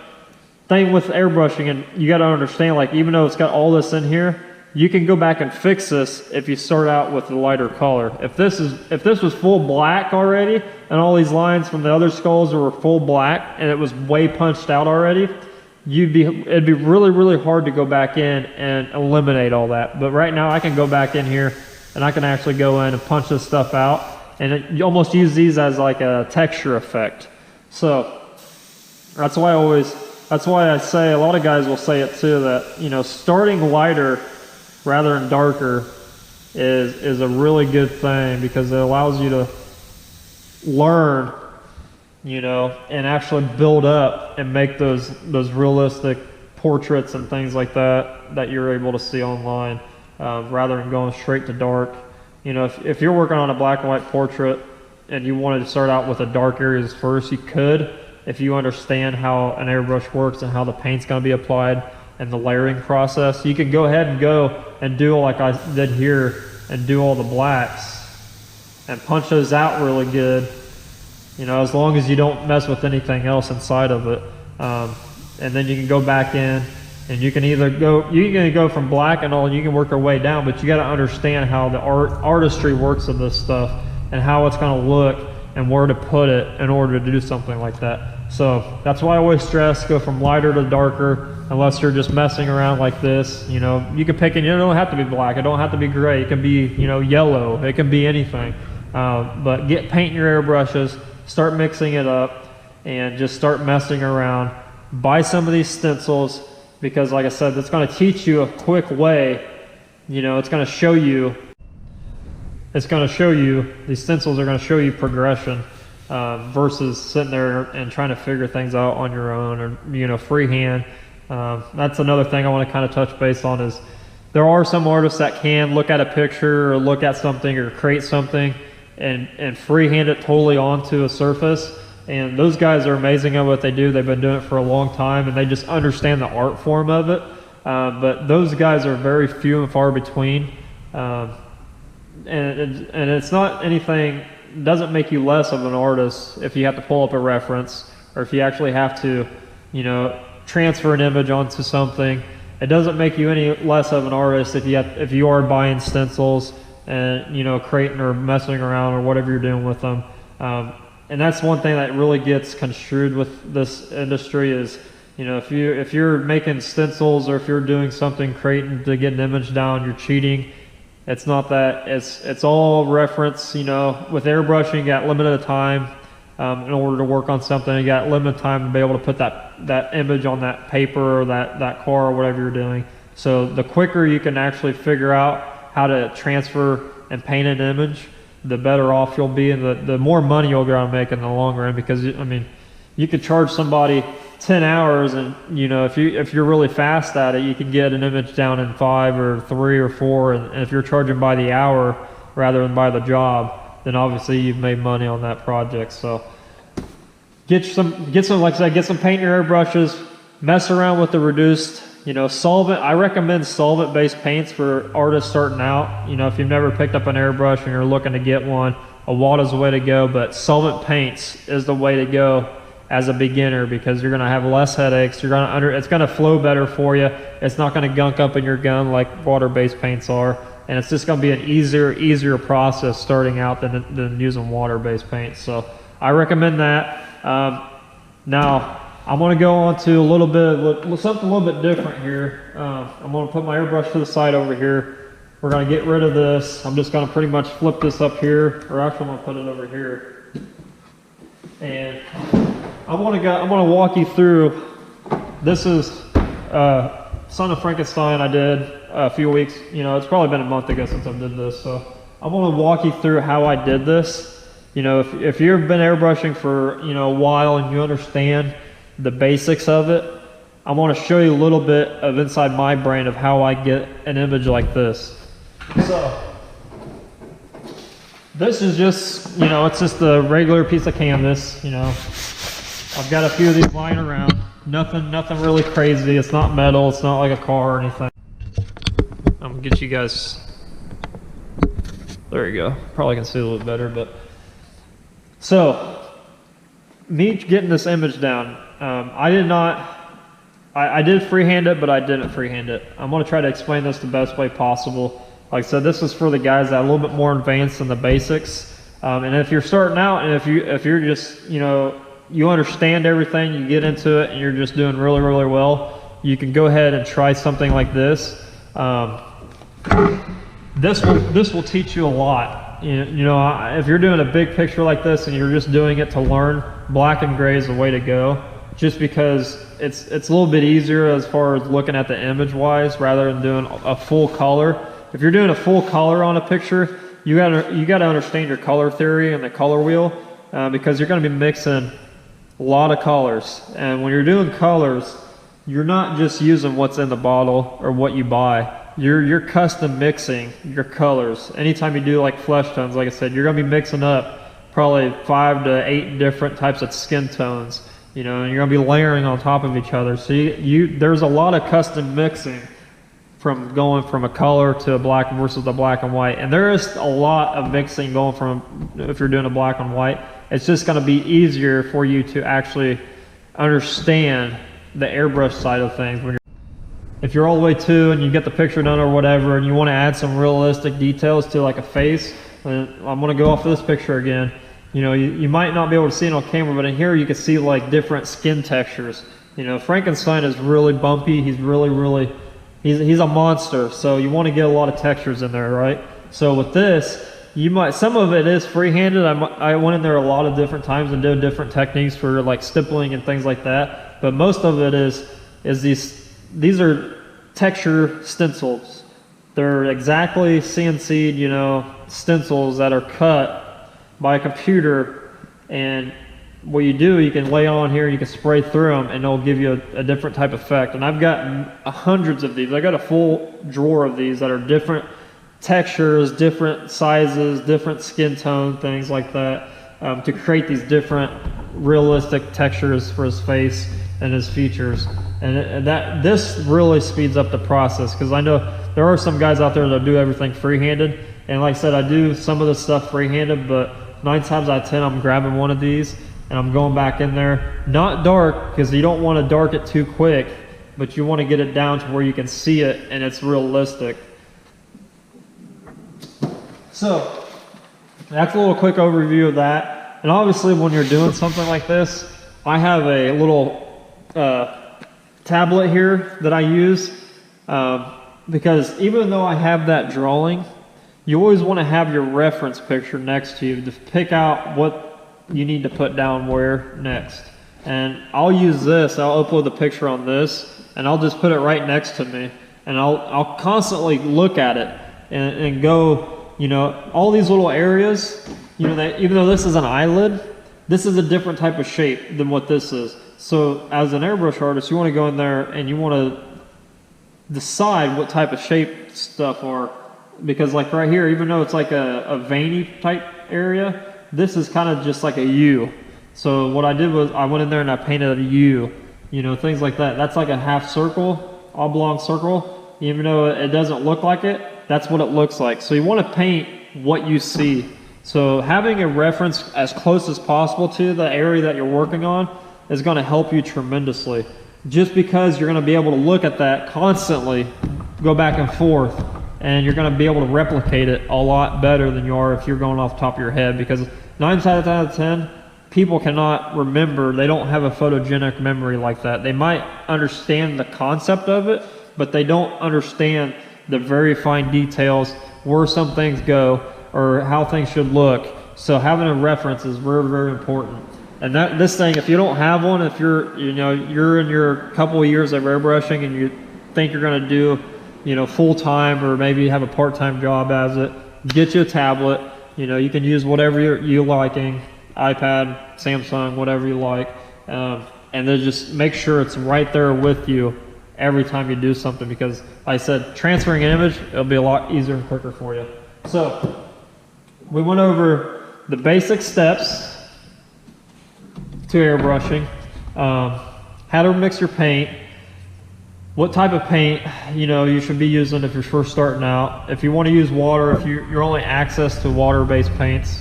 [SPEAKER 2] thing with airbrushing, and you got to understand, like, even though it's got all this in here, you can go back and fix this if you start out with a lighter color. If this was full black already, and all these lines from the other skulls were full black, and it was way punched out already, it'd be really, really hard to go back in and eliminate all that. But right now I can go back in here and I can actually go in and punch this stuff out, and you almost use these as like a texture effect. So that's why I say, a lot of guys will say it too, that, you know, starting lighter rather than darker is a really good thing, because it allows you to learn, you know, and actually build up and make those realistic portraits and things like that you're able to see online, rather than going straight to dark. You know, if you're working on a black and white portrait and you wanted to start out with the dark areas first, you could, if you understand how an airbrush works and how the paint's going to be applied. and the layering process. You can go ahead and go and do like I did here and do all the blacks and punch those out really good, you know, as long as you don't mess with anything else inside of it. And then you can go back in and you can either go, you can go from black and all, you can work your way down, but you got to understand how the artistry works of this stuff and how it's going to look and where to put it in order to do something like that. So that's why I always stress, go from lighter to darker, unless you're just messing around like this. You know, you can pick it, it don't have to be black, it don't have to be gray, it can be, you know, yellow, it can be anything. But paint your airbrushes, start mixing it up, and just start messing around. Buy some of these stencils, because like I said, it's going to teach you a quick way. You know, it's going to show you, these stencils are going to show you progression, versus sitting there and trying to figure things out on your own, or, you know, freehand. That's another thing I want to kind of touch base on, is there are some artists that can look at a picture or look at something or create something and freehand it totally onto a surface. And those guys are amazing at what they do. They've been doing it for a long time, and they just understand the art form of it. But those guys are very few and far between. And it's not anything, doesn't make you less of an artist if you have to pull up a reference, or if you actually have to, you know, transfer an image onto something. It doesn't make you any less of an artist if you are buying stencils and, you know, creating or messing around or whatever you're doing with them. And that's one thing that really gets construed with this industry is, you know, if you're making stencils, or if you're doing something, creating to get an image down, you're cheating. It's not that. It's all reference. You know, with airbrushing, you got limited time in order to work on something. You got limited time to be able to put that image on that paper or that car or whatever you're doing. So the quicker you can actually figure out how to transfer and paint an image, the better off you'll be, and the more money you'll go on making in the long run. Because I mean, you could charge somebody 10 hours, and you know, if you're really fast at it, you can get an image down in 5 or 3 or 4. And if you're charging by the hour rather than by the job, then obviously you've made money on that project. So get some, like I said, get some paint in your airbrushes, mess around with the reduced, you know, solvent. I recommend solvent-based paints for artists starting out. You know, if you've never picked up an airbrush and you're looking to get one, a wad is the way to go, but solvent paints is the way to go as a beginner, because you're going to have less headaches. It's going to flow better for you. It's not going to gunk up in your gun like water-based paints are, and it's just going to be an easier process starting out than using water-based paints. So I recommend that. Now I'm going to go on to a little bit, something a little bit different here. I'm going to put my airbrush to the side over here. We're going to get rid of this. I'm just going to pretty much flip this up here, or actually I'm going to put it over here. And I want to walk you through. This is Son of Frankenstein I did a few weeks. You know, it's probably been a month ago since I did this. So I want to walk you through how I did this. You know, if you've been airbrushing for, you know, a while and you understand the basics of it, I want to show you a little bit of inside my brain of how I get an image like this. So this is just, you know, it's just a regular piece of canvas. You know, I've got a few of these lying around. Nothing really crazy. It's not metal. It's not like a car or anything. I'm gonna get you guys. There you go. Probably can see a little bit better, but so me getting this image down. I did freehand it, but I didn't freehand it. I'm going to try to explain this the best way possible. Like I said, this is for the guys that are a little bit more advanced in the basics. And if you're starting out, and if you're just, you know, you understand everything, you get into it, and you're just doing really well, you can go ahead and try something like this. This will teach you a lot. You know, if you're doing a big picture like this and you're just doing it to learn, black and gray is the way to go. Just because it's a little bit easier as far as looking at the image wise, rather than doing a full color. If you're doing a full color on a picture, you gotta understand your color theory and the color wheel, because you're gonna be mixing a lot of colors. And when you're doing colors, you're not just using what's in the bottle or what you buy. You're custom mixing your colors. Anytime you do like flesh tones, like I said, you're gonna be mixing up probably 5 to 8 different types of skin tones. you know, and you're gonna be layering on top of each other. So there's a lot of custom mixing from going from a color to a black versus the black and white. And there is a lot of mixing going from, if you're doing a black and white, it's just gonna be easier for you to actually understand the airbrush side of things. If you're all the way to and you get the picture done or whatever, and you wanna add some realistic details to like a face, and I'm gonna go off this picture again. You know, you might not be able to see it on camera, but in here you can see like different skin textures. You know, Frankenstein is really bumpy. He's really, he's a monster. So you want to get a lot of textures in there, right? So with this, some of it is free-handed. I went in there a lot of different times and did different techniques for like stippling and things like that. But most of it is these are texture stencils. They're exactly CNC'd, you know, stencils that are cut by a computer, and what you do, you can lay on here, you can spray through them, and they'll give you a different type of effect. And I've gotten hundreds of these. I got a full drawer of these that are different textures, different sizes, different skin tone, things like that, to create these different realistic textures for his face and his features. And this really speeds up the process, because I know there are some guys out there that do everything free-handed. And like I said, I do some of the stuff free-handed, but 9 times out of 10, I'm grabbing one of these and I'm going back in there. Not dark, because you don't want to dark it too quick, but you want to get it down to where you can see it and it's realistic. So that's a little quick overview of that. And obviously when you're doing something like this, I have a little tablet here that I use, because even though I have that drawing, you always want to have your reference picture next to you to pick out what you need to put down where next. And I'll use this, I'll upload the picture on this, and I'll just put it right next to me. And I'll constantly look at it and go, you know, all these little areas, you know, that even though this is an eyelid, this is a different type of shape than what this is. So as an airbrush artist, you want to go in there and you want to decide what type of shape stuff are. Because like right here, even though it's like a veiny type area, this is kind of just like a U. So what I did was I went in there and I painted a U, you know, things like that. That's like a half circle, oblong circle. Even though it doesn't look like it, that's what it looks like. So you want to paint what you see. So having a reference as close as possible to the area that you're working on is going to help you tremendously. Just because you're going to be able to look at that constantly, go back and forth, and you're going to be able to replicate it a lot better than you are if you're going off the top of your head. Because 9 times out of 10, people cannot remember. They don't have a photogenic memory like that. They might understand the concept of it, but they don't understand the very fine details, where some things go, or how things should look. So having a reference is very, very important. And this thing, if you don't have one, if you're in your couple of years of airbrushing and you think you're going to do, you know, full-time, or maybe have a part-time job as it, get you a tablet. You know, you can use whatever you're liking, iPad, Samsung, whatever you like, and then just make sure it's right there with you every time you do something, because like I said, transferring an image, it'll be a lot easier and quicker for you. So we went over the basic steps to airbrushing, how to mix your paint, what type of paint, you know, you should be using if you're first starting out. If you want to use water, if you're only access to water-based paints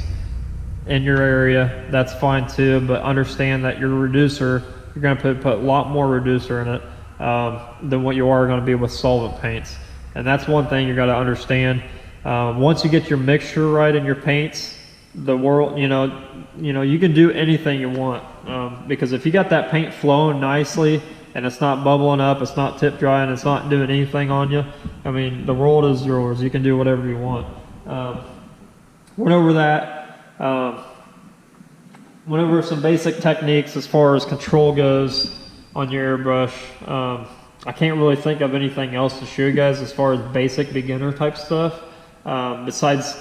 [SPEAKER 2] in your area, that's fine too. But understand that your reducer, you're going to put a lot more reducer in it than what you are going to be with solvent paints. And that's one thing you got to understand. Once you get your mixture right in your paints, the world, you can do anything you want, because if you got that paint flowing nicely and it's not bubbling up, it's not tip dry, and it's not doing anything on you, I mean, the world is yours. You can do whatever you want. Went over that. Went over some basic techniques as far as control goes on your airbrush. I can't really think of anything else to show you guys as far as basic beginner type stuff, besides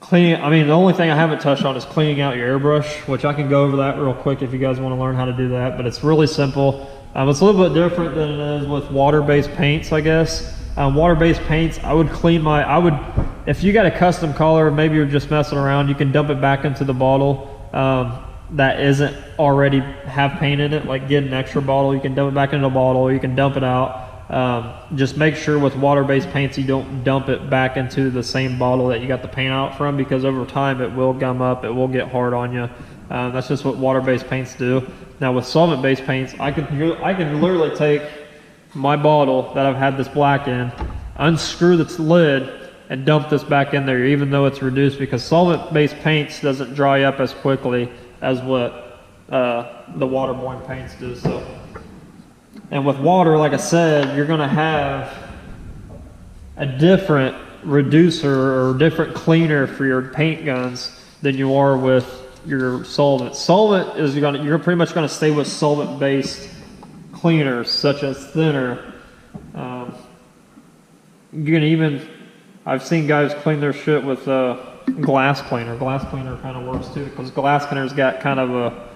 [SPEAKER 2] cleaning. I mean, the only thing I haven't touched on is cleaning out your airbrush, which I can go over that real quick if you guys want to learn how to do that, but it's really simple. It's a little bit different than it is with water-based paints, I guess. Water-based paints, if you got a custom color, maybe you're just messing around, you can dump it back into the bottle. that isn't already have paint in it, like get an extra bottle, you can dump it back into a bottle, or you can dump it out. Just make sure with water-based paints you don't dump it back into the same bottle that you got the paint out from, because over time it will gum up, it will get hard on you. That's just what water-based paints do. Now with solvent-based paints, I can literally take my bottle that I've had this black in, unscrew the lid, and dump this back in there, even though it's reduced, because solvent-based paints doesn't dry up as quickly as what the waterborne paints do. So, and with water, like I said, you're going to have a different reducer or different cleaner for your paint guns than you are with your solvent. Solvent is you're pretty much going to stay with solvent-based cleaners such as thinner. You can even, I've seen guys clean their shit with glass cleaner. Glass cleaner kind of works too, because glass cleaner's got kind of a,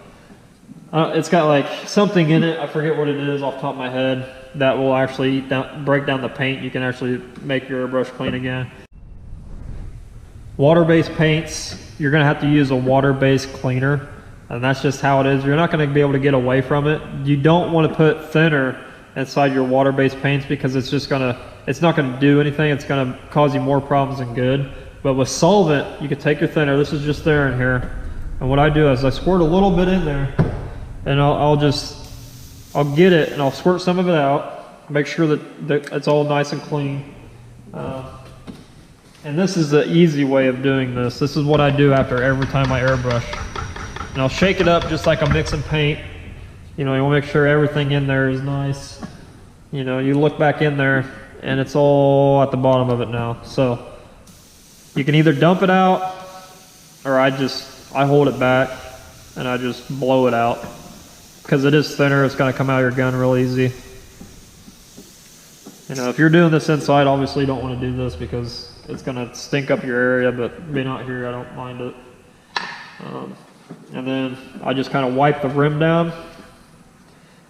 [SPEAKER 2] it's got like something in it, I forget what it is off the top of my head, that will actually break down the paint. You can actually make your airbrush clean again. Water-based paints, you're going to have to use a water-based cleaner, and that's just how it is. You're not going to be able to get away from it. You don't want to put thinner inside your water-based paints, because it's just it's not going to do anything. It's going to cause you more problems than good. But with solvent, you can take your thinner. This is just there in here, and what I do is I squirt a little bit in there, and I'll get it and I'll squirt some of it out, make sure that it's all nice and clean. And this is the easy way of doing this. This is what I do after every time I airbrush. And I'll shake it up just like I'm mixing paint. You know, you want to make sure everything in there is nice. You know, you look back in there and it's all at the bottom of it now. So you can either dump it out, or I hold it back and I just blow it out. Because it is thinner, it's going to come out of your gun real easy. You know, if you're doing this inside, obviously you don't want to do this because it's going to stink up your area, but being out here, I don't mind it. And then I just kind of wipe the rim down.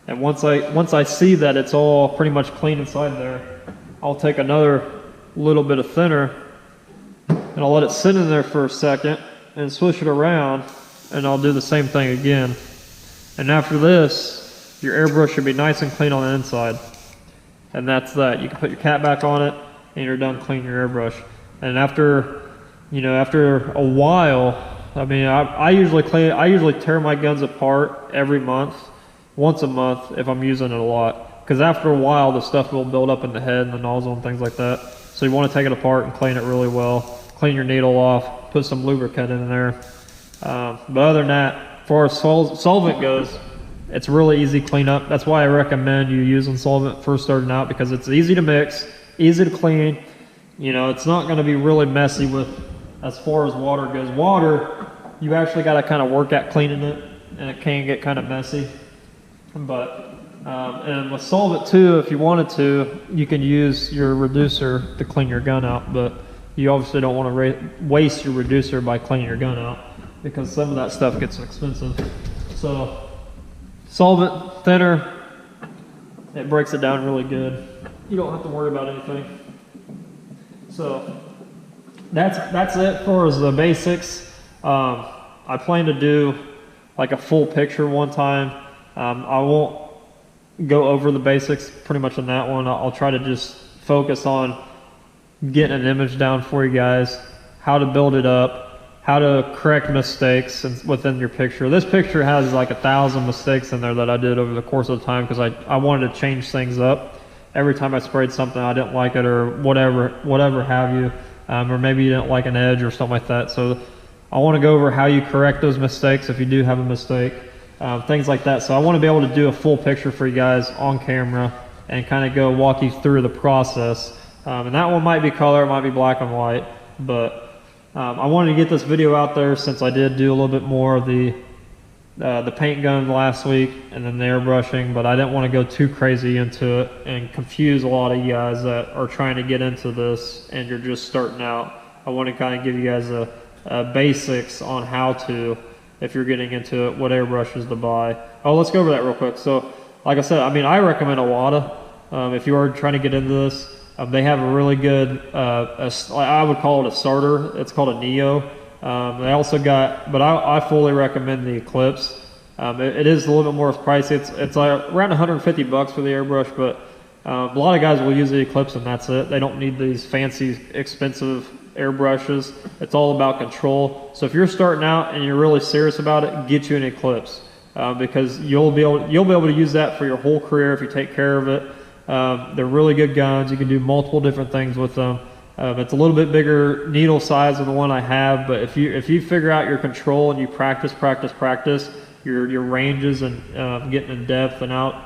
[SPEAKER 2] And once I see that it's all pretty much clean inside there, I'll take another little bit of thinner and I'll let it sit in there for a second and swish it around, and I'll do the same thing again. And after this, your airbrush should be nice and clean on the inside. And that's that. You can put your cap back on it and you're done cleaning your airbrush. And after a while, I mean, I usually tear my guns apart every month, once a month if I'm using it a lot. Because after a while, the stuff will build up in the head and the nozzle and things like that. So you want to take it apart and clean it really well. Clean your needle off, put some lubricant in there. But other than that, as far as solvent goes, it's really easy cleanup. That's why I recommend you using solvent first starting out, because it's easy to mix, easy to clean. You know, it's not going to be really messy with as far as water goes. Water, you actually got to kind of work at cleaning it, and it can get kind of messy. But and with solvent too, if you wanted to, you can use your reducer to clean your gun out, but you obviously don't want to waste your reducer by cleaning your gun out, because some of that stuff gets expensive. So solvent, thinner, it breaks it down really good. You don't have to worry about anything. So that's it for the basics. I plan to do like a full picture one time. I won't go over the basics pretty much on that one. I'll try to just focus on getting an image down for you guys, how to build it up, how to correct mistakes within your picture. This picture has like 1,000 mistakes in there that I did over the course of the time, because I wanted to change things up. Every time I sprayed something, I didn't like it, or whatever have you, or maybe you didn't like an edge or something like that. So I want to go over how you correct those mistakes if you do have a mistake, things like that. So I want to be able to do a full picture for you guys on camera and kind of walk you through the process. And that one might be color, it might be black and white, but I wanted to get this video out there since I did do a little bit more of the paint gun last week and then the airbrushing, but I didn't want to go too crazy into it and confuse a lot of you guys that are trying to get into this and you're just starting out. I want to kind of give you guys a basics on how to, if you're getting into it, what airbrushes to buy. Oh, let's go over that real quick. So like I said, I mean, I recommend Awada if you are trying to get into this. They have a really good, I would call it a starter. It's called a Neo. They also got, but I fully recommend the Eclipse. It is a little bit more pricey. It's like around 150 bucks for the airbrush, but a lot of guys will use the Eclipse and that's it. They don't need these fancy, expensive airbrushes. It's all about control. So if you're starting out and you're really serious about it, get you an Eclipse because you'll be able to use that for your whole career if you take care of it. They're really good guns. You can do multiple different things with them. It's a little bit bigger needle size than the one I have, but if you figure out your control and you practice your ranges and getting in depth and out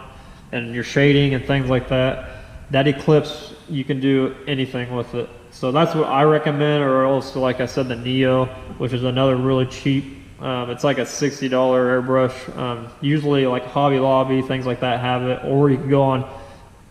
[SPEAKER 2] and your shading and things like that, that Eclipse, you can do anything with it. So that's what I recommend, or also, like I said, the Neo, which is another really cheap. It's like a $60 airbrush. Usually like Hobby Lobby, things like that have it, or you can go on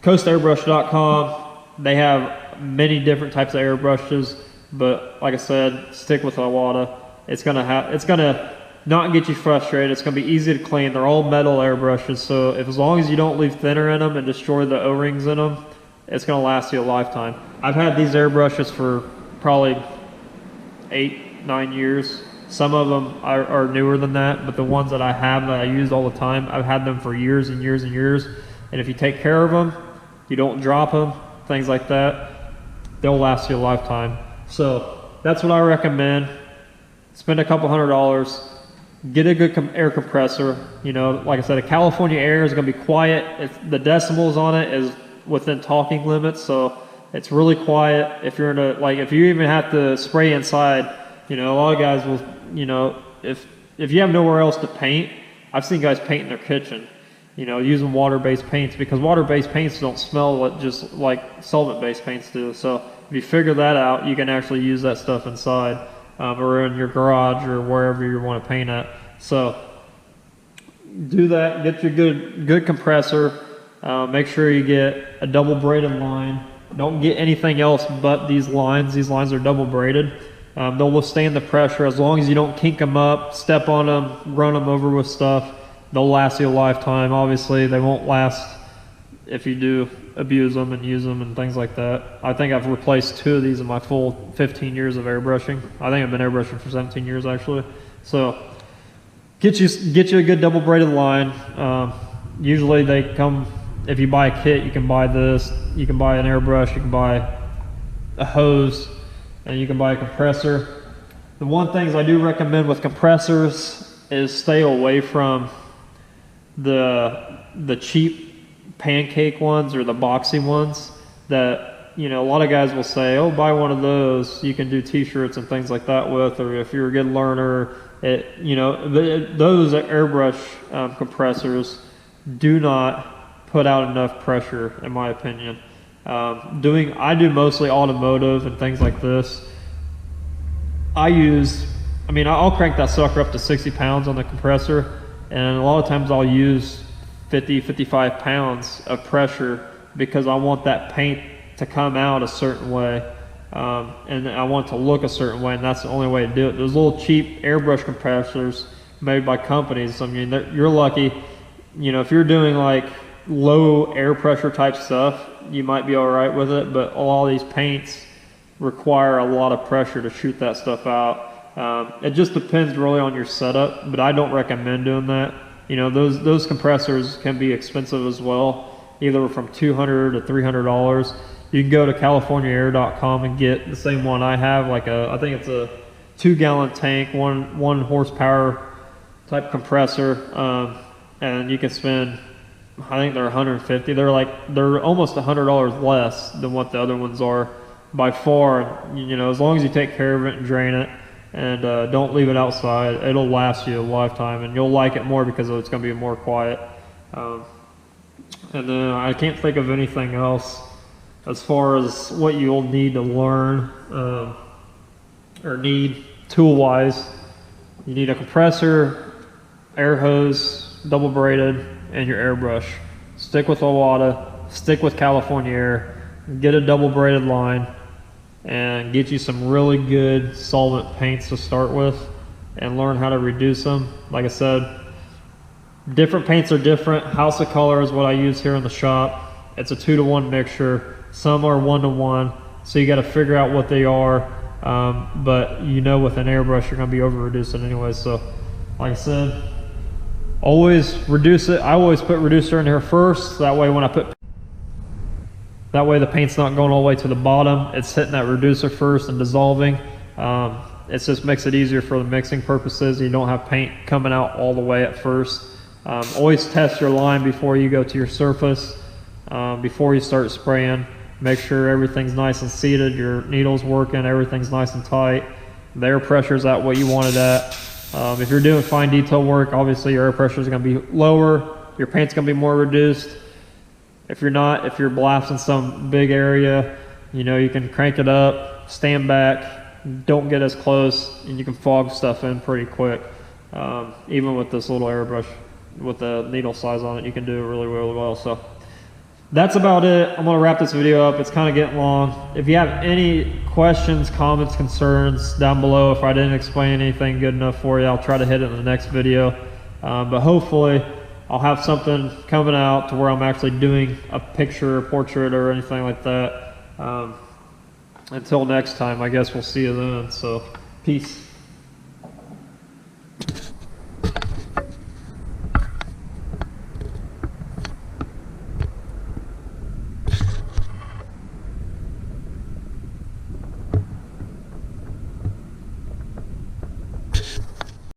[SPEAKER 2] coastairbrush.com. They have many different types of airbrushes, but like I said, stick with Iwata. It's gonna not get you frustrated. It's gonna be easy to clean. They're all metal airbrushes, so as long as you don't leave thinner in them and destroy the O-rings in them, it's gonna last you a lifetime. I've had these airbrushes for probably 8-9 years. Some of them are newer than that, but the ones that I have that I use all the time, I've had them for years and years and years. And if you take care of them, you don't drop them, things like that, they'll last you a lifetime. So that's what I recommend. Spend a couple $100, get a good air compressor. You know, like I said, a California Air is gonna be quiet. The decibels on it is within talking limits, so it's really quiet. If you're in a, like, if you even have to spray inside, you know, a lot of guys will, you know, if you have nowhere else to paint, I've seen guys paint in their kitchen, you know, using water-based paints, because water-based paints don't smell just like solvent-based paints do. So if you figure that out, you can actually use that stuff inside or in your garage or wherever you want to paint at. So do that, get your good compressor. Make sure you get a double braided line. Don't get anything else but these lines. These lines are double braided. They'll withstand the pressure as long as you don't kink them up, step on them, run them over with stuff. They'll last you a lifetime. Obviously, they won't last if you do abuse them and use them and things like that. I think I've replaced 2 of these in my full 15 years of airbrushing. I think I've been airbrushing for 17 years actually. So get you a good double braided line. Usually they come, if you buy a kit, you can buy this, you can buy an airbrush, you can buy a hose, and you can buy a compressor. The one things I do recommend with compressors is stay away from the cheap pancake ones or the boxy ones that, you know, a lot of guys will say, oh, buy one of those, you can do t-shirts and things like that with, or if you're a good learner, you know, those airbrush compressors do not put out enough pressure, in my opinion. I do mostly automotive and things like this. I'll crank that sucker up to 60 pounds on the compressor, and a lot of times I'll use 55 pounds of pressure because I want that paint to come out a certain way, and I want it to look a certain way, and that's the only way to do it. Those little cheap airbrush compressors made by companies, I mean, you're lucky. You know, if you're doing like low air pressure type stuff, you might be all right with it, but a lot of these paints require a lot of pressure to shoot that stuff out. It just depends really on your setup, but I don't recommend doing that. You know, those compressors can be expensive as well, either from $200 to $300. You can go to californiaair.com and get the same one I have, like I think it's a 2-gallon tank, one horsepower type compressor, and you can spend, I think they're $150. They're almost $100 less than what the other ones are by far. You know, as long as you take care of it and drain it and don't leave it outside, it'll last you a lifetime, and you'll like it more because it's going to be more quiet. And then I can't think of anything else as far as what you'll need to learn or need tool-wise. You need a compressor, air hose, double braided, and your airbrush. Stick with Iwata, stick with California Air, get a double braided line, and get you some really good solvent paints to start with and learn how to reduce them. Like I said, different paints are different. House of Color is what I use here in the shop. It's a 2-to-1 mixture. Some are 1-to-1, so you got to figure out what they are. But you know, with an airbrush, you're going to be over reducing anyway. So like I said, always reduce it. I always put reducer in here first. That way the paint's not going all the way to the bottom. It's hitting that reducer first and dissolving. It just makes it easier for the mixing purposes. You don't have paint coming out all the way at first. Always test your line before you go to your surface. Before you start spraying, make sure everything's nice and seated, your needle's working, everything's nice and tight. The air pressure's at what you want it at. If you're doing fine detail work, obviously your air pressure is going to be lower, your paint's going to be more reduced. If you're not, if you're blasting some big area, you know, you can crank it up, stand back, don't get as close, and you can fog stuff in pretty quick. Even with this little airbrush with the needle size on it, you can do it really, really well. So that's about it. I'm going to wrap this video up. It's kind of getting long. If you have any questions, comments, concerns down below, if I didn't explain anything good enough for you, I'll try to hit it in the next video. But hopefully I'll have something coming out to where I'm actually doing a picture or portrait or anything like that. Until next time, I guess we'll see you then. So peace.